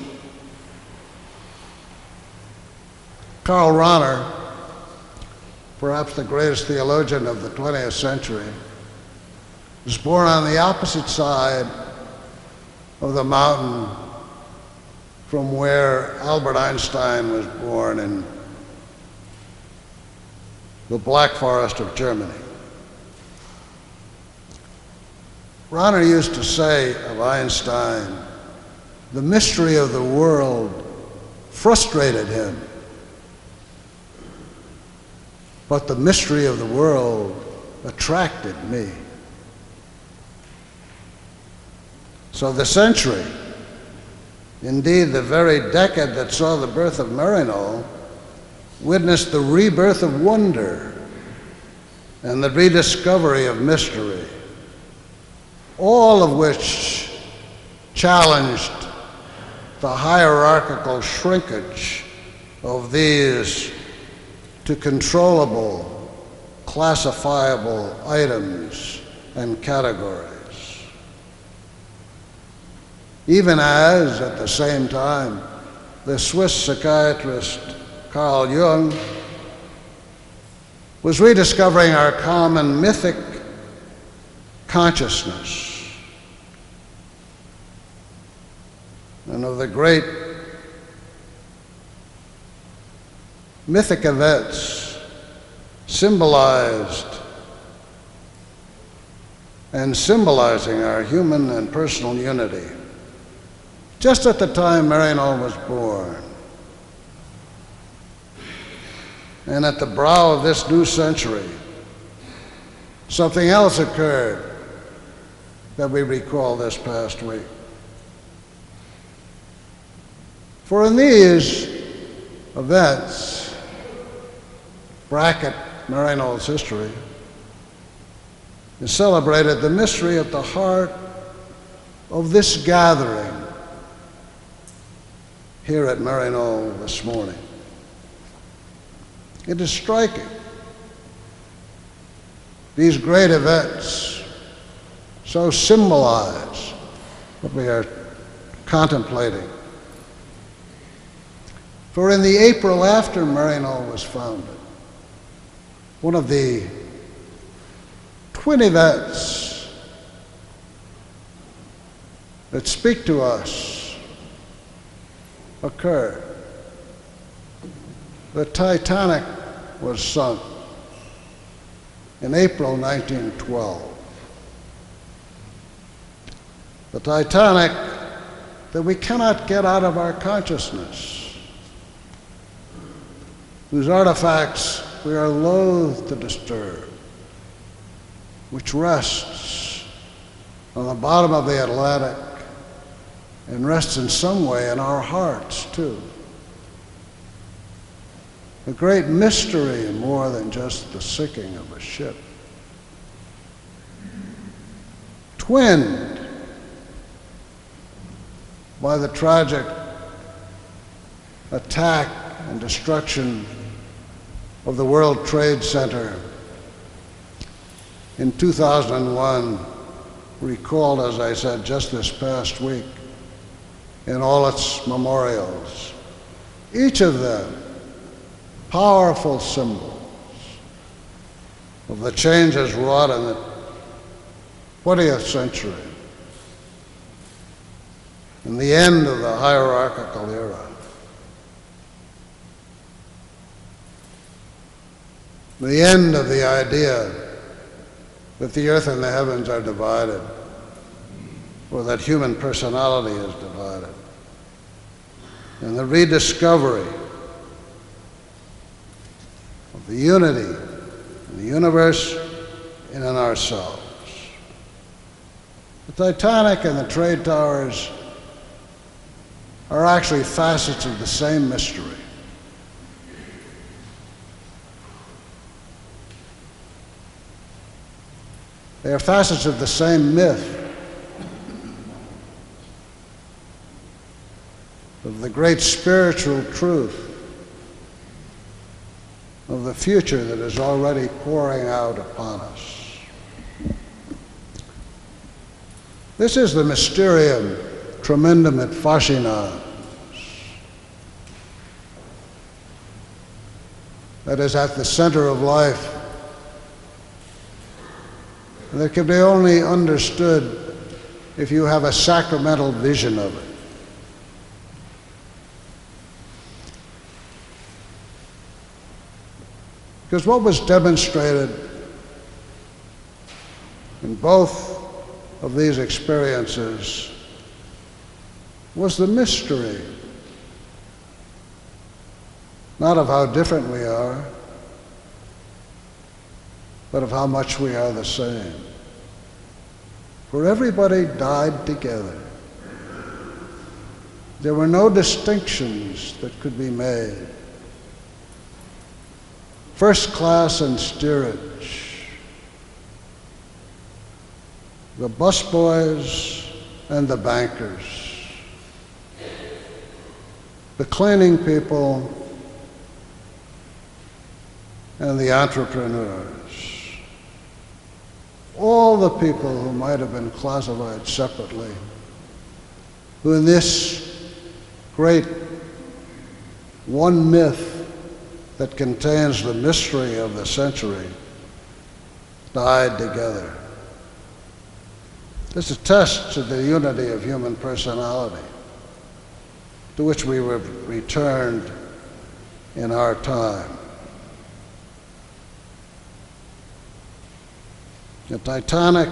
Karl Rahner, perhaps the greatest theologian of the 20th century, was born on the opposite side of the mountain from where Albert Einstein was born in the Black Forest of Germany. Rahner used to say of Einstein, the mystery of the world frustrated him, but the mystery of the world attracted me. So the century, indeed the very decade that saw the birth of Maryknoll, witnessed the rebirth of wonder and the rediscovery of mystery, all of which challenged the hierarchical shrinkage of these to controllable, classifiable items and categories. Even as, at the same time, the Swiss psychiatrist Carl Jung was rediscovering our common mythic consciousness and of the great mythic events symbolized and symbolizing our human and personal unity. Just at the time Maryknoll was born, and at the brow of this new century, something else occurred that we recall this past week. For in these events, bracket Maryknoll's history, is celebrated the mystery at the heart of this gathering here at Maryknoll this morning. It is striking. These great events so symbolize what we are contemplating. For in the April after Maryknoll was founded, one of the twin events that speak to us occurred. The Titanic was sunk in April 1912. The Titanic that we cannot get out of our consciousness, whose artifacts we are loath to disturb, which rests on the bottom of the Atlantic and rests in some way in our hearts too. A great mystery more than just the sinking of a ship. Twinned by the tragic attack and destruction of the World Trade Center in 2001, recalled, as I said, just this past week in all its memorials. Each of them powerful symbols of the changes wrought in the 20th century, in the end of the hierarchical era, the end of the idea that the earth and the heavens are divided, or that human personality is divided, and the rediscovery of the unity in the universe and in ourselves. The Titanic and the trade towers are actually facets of the same mystery. They are facets of the same myth, of the great spiritual truth of the future that is already pouring out upon us. This is the mysterium tremendum et fascinans that is at the center of life, and that can be only understood if you have a sacramental vision of it. Because what was demonstrated in both of these experiences was the mystery, not of how different we are, but of how much we are the same. For everybody died together. There were no distinctions that could be made. First class and steerage, the busboys and the bankers, the cleaning people and the entrepreneurs, all the people who might have been classified separately, who in this great one myth that contains the mystery of the century died together. This attests to the unity of human personality, to which we were returned in our time. The Titanic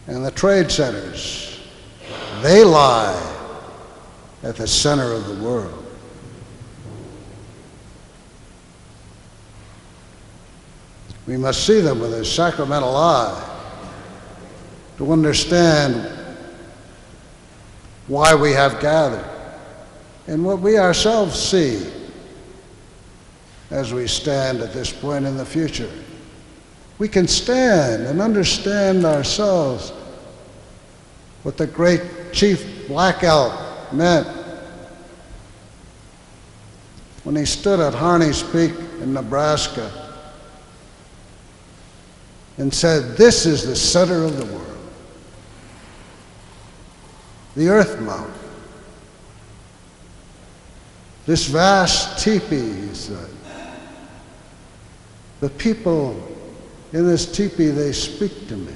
and the trade centers, they lie at the center of the world. We must see them with a sacramental eye to understand why we have gathered and what we ourselves see as we stand at this point in the future. We can stand and understand ourselves what the great Chief Black Elk meant when he stood at Harney's Peak in Nebraska and said, "This is the center of the world, the Earth Mountain. This vast teepee," he said. "The people in this teepee, they speak to me.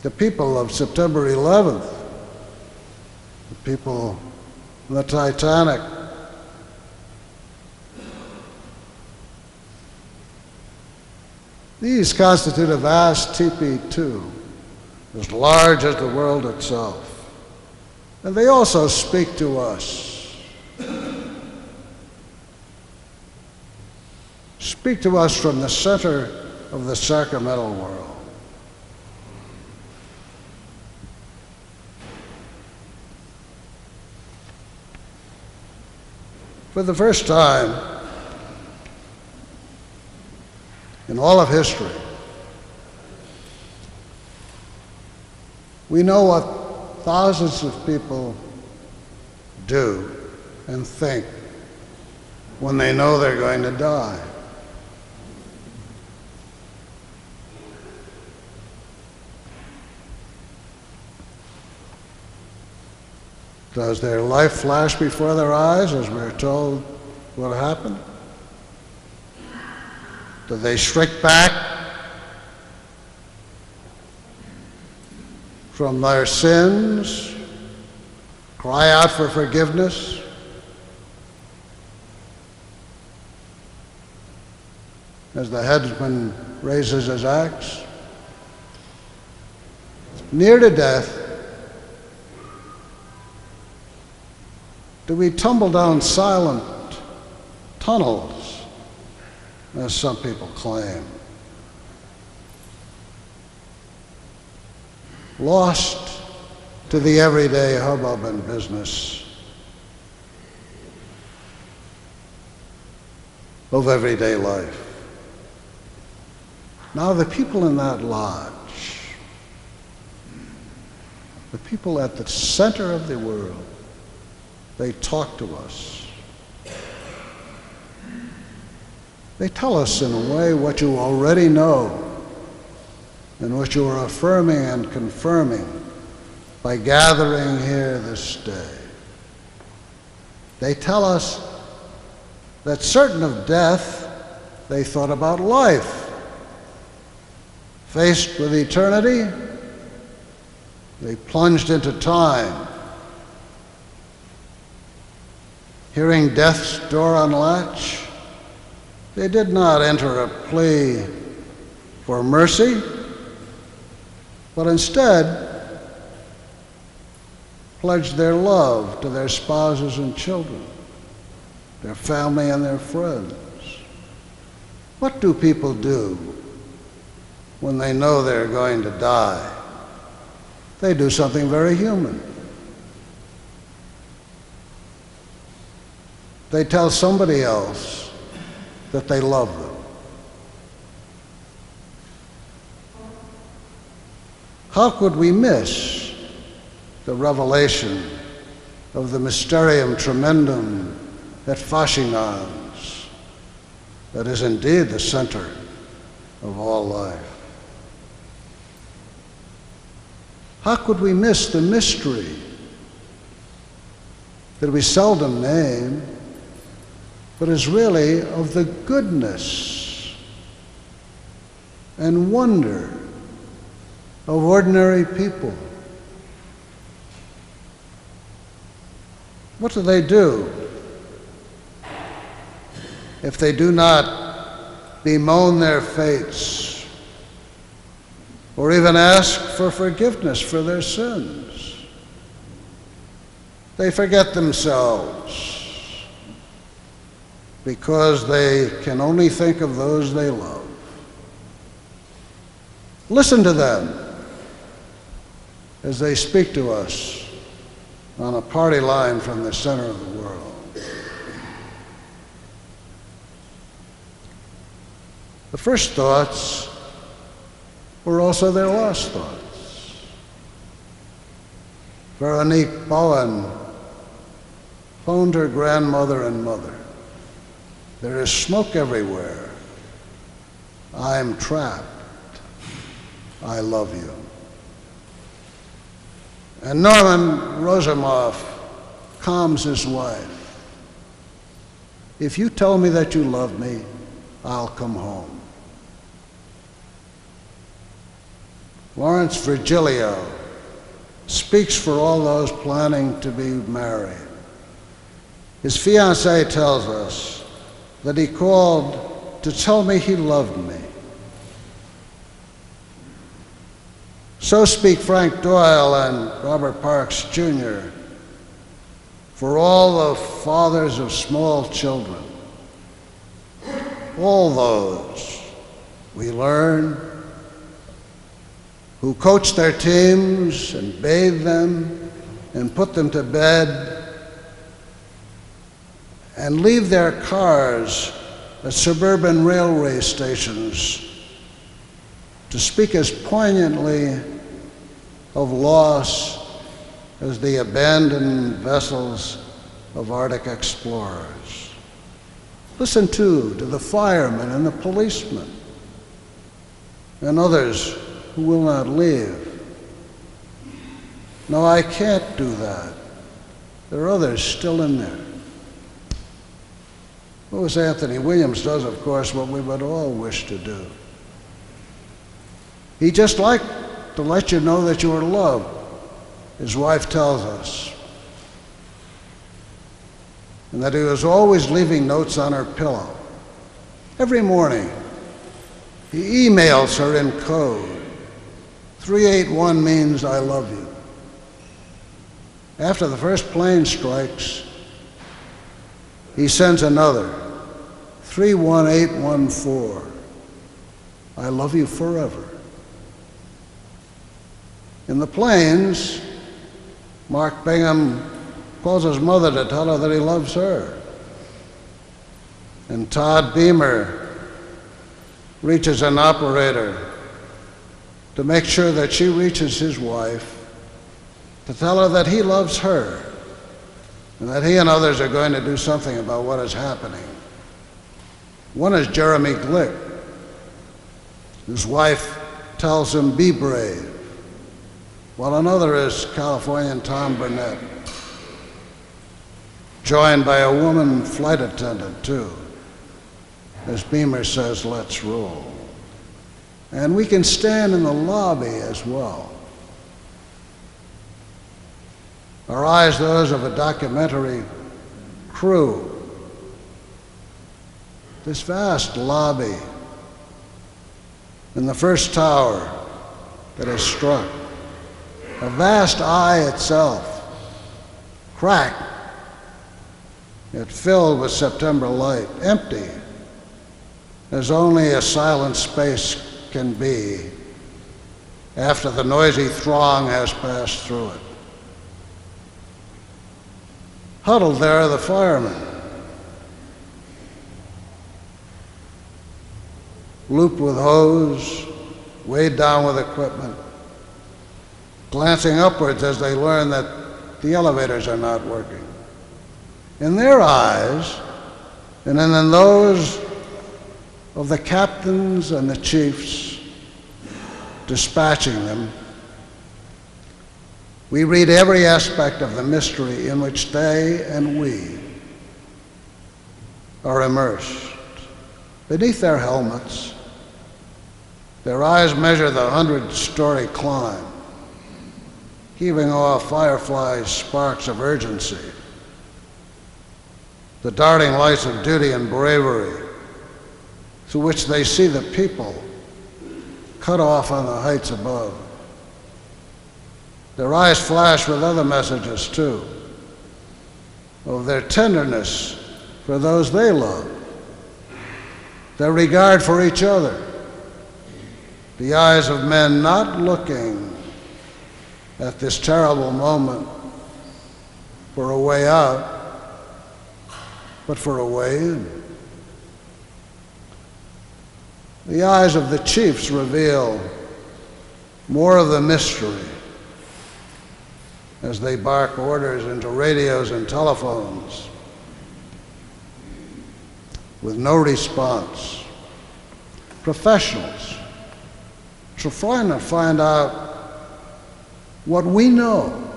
The people of September 11th, the people on the Titanic, these constitute a vast teepee too, as large as the world itself. And they also speak to us. Speak to us from the center of the sacramental world. For the first time in all of history, we know what thousands of people do and think when they know they're going to die. Does their life flash before their eyes as we're told what happened? Do they shrink back from their sins, cry out for forgiveness? As the headsman raises his axe? Near to death, do we tumble down silent tunnels, as some people claim, lost to the everyday hubbub and business of everyday life? Now, the people in that lodge, the people at the center of the world, they talk to us. They tell us in a way what you already know and what you are affirming and confirming by gathering here this day. They tell us that certain of death, they thought about life. Faced with eternity, they plunged into time. Hearing death's door unlatch, they did not enter a plea for mercy, but instead pledged their love to their spouses and children, their family and their friends. What do people do when they know they're going to die? They do something very human. They tell somebody else that they love them. How could we miss the revelation of the mysterium tremendum at fascinans that is indeed the center of all life? How could we miss the mystery that we seldom name, but is really of the goodness and wonder of ordinary people? What do they do if they do not bemoan their fates or even ask for forgiveness for their sins? They forget themselves because they can only think of those they love. Listen to them as they speak to us on a party line from the center of the world. The first thoughts were also their last thoughts. Veronique Bowen phoned her grandmother and mother. There is smoke everywhere. I'm trapped. I love you. And Norman Rosamoff calms his wife. If you tell me that you love me, I'll come home. Lawrence Virgilio speaks for all those planning to be married. His fiancée tells us that he called to tell me he loved me. So speak Frank Doyle and Robert Parks Jr. for all the fathers of small children. All those we learn who coach their teams and bathe them and put them to bed and leave their cars at suburban railway stations to speak as poignantly of loss as the abandoned vessels of Arctic explorers. Listen too to the firemen and the policemen and others who will not leave. No, I can't do that. There are others still in there. Louis Anthony Williams does, of course, what we would all wish to do. He just liked to let you know that you were loved, his wife tells us, and that he was always leaving notes on her pillow. Every morning, he emails her in code. 381 means I love you. After the first plane strikes, he sends another, 31814, I love you forever. In the plains, Mark Bingham calls his mother to tell her that he loves her. And Todd Beamer reaches an operator to make sure that she reaches his wife to tell her that he loves her and that he and others are going to do something about what is happening. One is Jeremy Glick. His wife tells him, be brave, while another is Californian Tom Burnett, joined by a woman flight attendant, too. As Beamer says, let's roll. And we can stand in the lobby as well. Our eyes, those of a documentary crew. This vast lobby in the first tower that is struck, a vast eye itself, cracked, yet filled with September light, empty, as only a silent space can be after the noisy throng has passed through it. Huddled there are the firemen, looped with hose, weighed down with equipment, glancing upwards as they learn that the elevators are not working. In their eyes, and in those of the captains and the chiefs dispatching them, we read every aspect of the mystery in which they and we are immersed. Beneath their helmets, their eyes measure the 100-story climb, heaving off fireflies, sparks of urgency, the darting lights of duty and bravery, through which they see the people cut off on the heights above. Their eyes flash with other messages, too, of their tenderness for those they love, their regard for each other, the eyes of men not looking at this terrible moment for a way out, but for a way in. The eyes of the chiefs reveal more of the mystery as they bark orders into radios and telephones with no response. Professionals trying to find out what we know,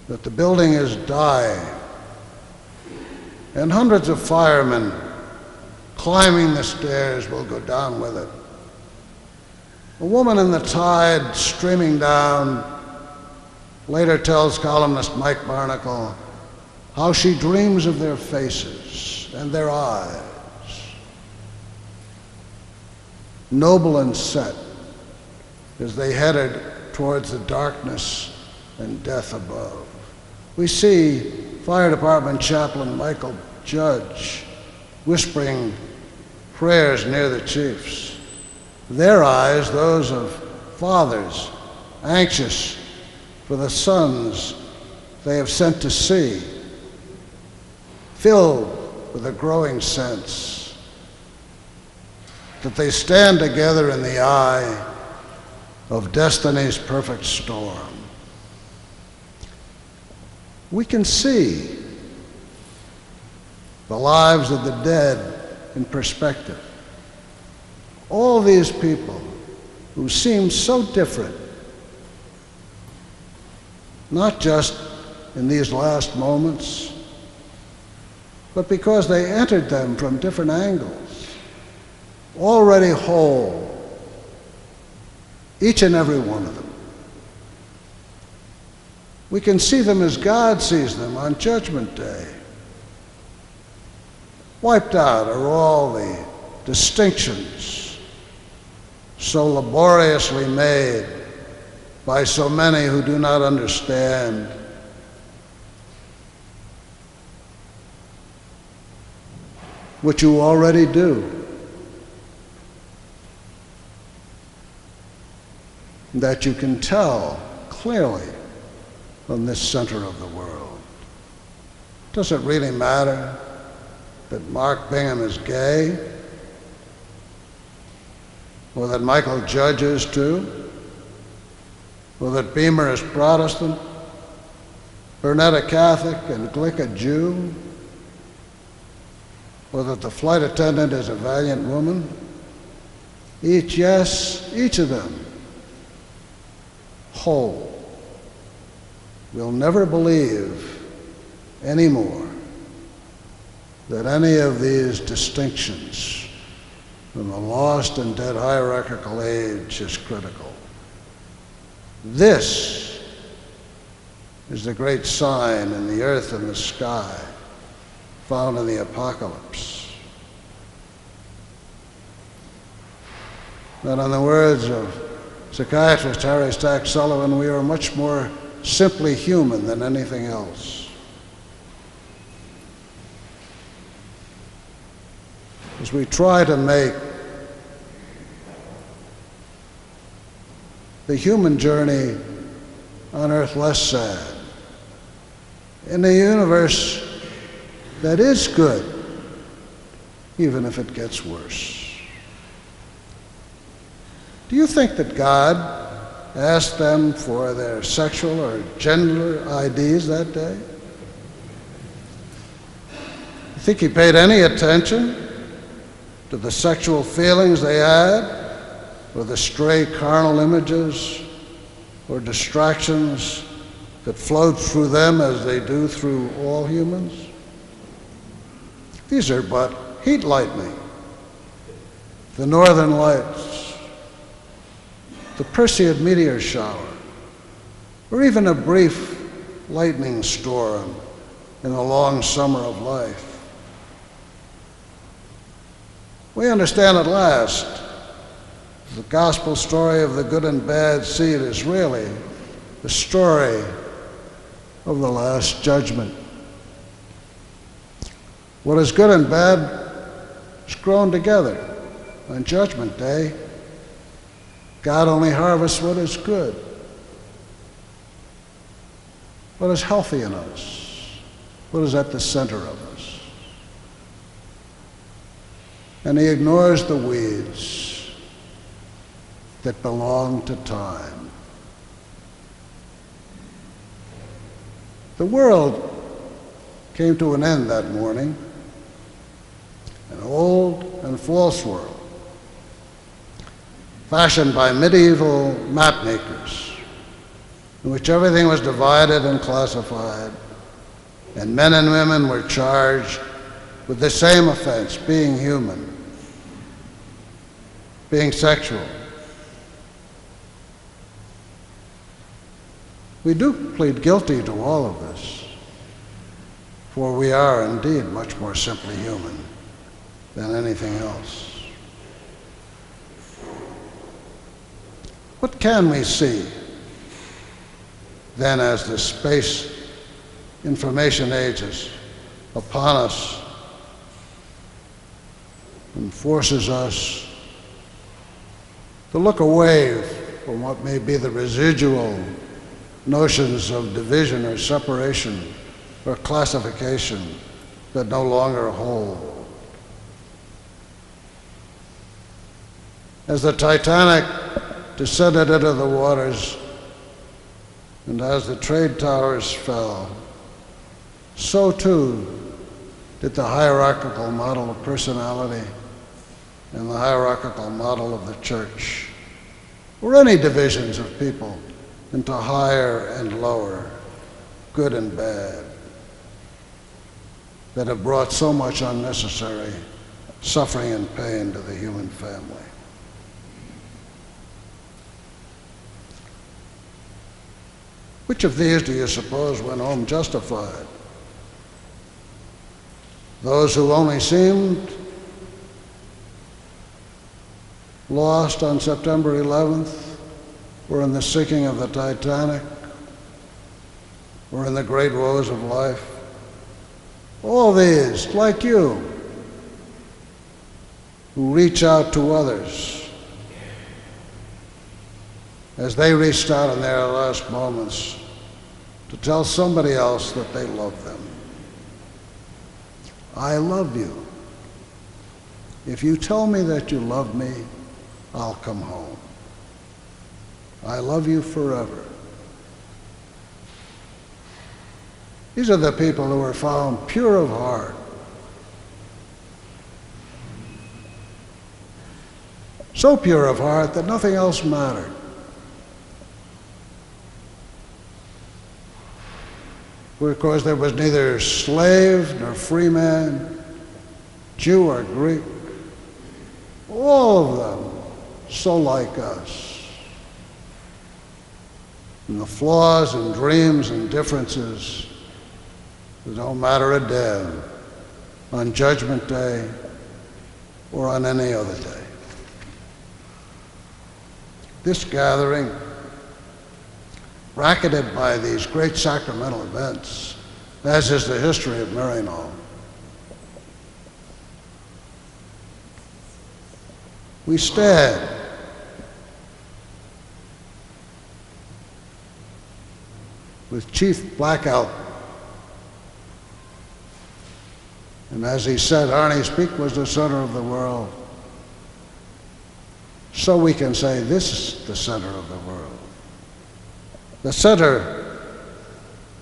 that the building is dying, and hundreds of firemen climbing the stairs will go down with it. A woman in the tide streaming down later tells columnist Mike Maryknoll how she dreams of their faces and their eyes, noble and set, as they headed towards the darkness and death above. We see Fire Department Chaplain Michael Judge whispering prayers near the chiefs. Their eyes, those of fathers anxious for the sons they have sent to sea, filled with a growing sense that they stand together in the eye of destiny's perfect storm. We can see the lives of the dead in perspective. All these people who seem so different, not just in these last moments, but because they entered them from different angles, already whole, each and every one of them. We can see them as God sees them on Judgment Day. Wiped out are all the distinctions so laboriously made by so many who do not understand. What you already do, that you can tell clearly from this center of the world. Does it really matter that Mark Bingham is gay, or that Michael Judge is too, or that Beamer is Protestant, Burnett a Catholic, and Glick a Jew, or that the flight attendant is a valiant woman? Each of them, whole. We'll never believe anymore that any of these distinctions from the lost and dead hierarchical age is critical. This is the great sign in the earth and the sky found in the Apocalypse. And in the words of psychiatrist Harry Stack Sullivan, we are much more simply human than anything else. As we try to make the human journey on earth less sad, in a universe that is good, even if it gets worse. Do you think that God asked them for their sexual or gender IDs that day? You think he paid any attention to the sexual feelings they had, or the stray carnal images or distractions that flowed through them as they do through all humans? These are but heat lightning, the northern lights, the Perseid meteor shower, or even a brief lightning storm in the long summer of life. We understand at last the gospel story of the good and bad seed is really the story of the last judgment. What is good and bad is grown together on Judgment Day. God only harvests what is good, what is healthy in us, what is at the center of us. And he ignores the weeds that belong to time. The world came to an end that morning, an old and false world, fashioned by medieval map makers, in which everything was divided and classified, and men and women were charged with the same offense, being human, being sexual. We do plead guilty to all of this, for we are indeed much more simply human than anything else. What can we see then as the space information ages upon us and forces us to look away from what may be the residual notions of division or separation or classification that no longer hold? As the Titanic descended into the waters, and as the trade towers fell, so too did the hierarchical model of personality and the hierarchical model of the church, or any divisions of people into higher and lower, good and bad, that have brought so much unnecessary suffering and pain to the human family. Which of these do you suppose went home justified? Those who only seemed lost on September 11th were in the sinking of the Titanic, were in the great woes of life. All these, like you, who reach out to others as they reached out in their last moments to tell somebody else that they love them. I love you. If you tell me that you love me, I'll come home. I love you forever. These are the people who were found pure of heart, so pure of heart that nothing else mattered. Because there was neither slave nor free man, Jew or Greek, all of them so like us. And the flaws and dreams and differences that don't matter a damn on Judgment Day or on any other day. This gathering, bracketed by these great sacramental events, as is the history of Maryknoll, we stand with Chief Blackout. And as he said, Arnie's Peak was the center of the world. So we can say this is the center of the world. The center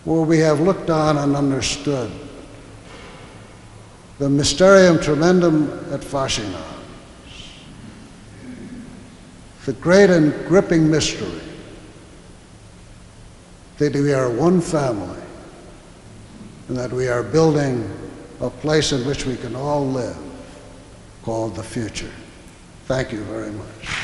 where we have looked on and understood the mysterium tremendum et fascinans, the great and gripping mystery that we are one family and that we are building a place in which we can all live, called the future. Thank you very much.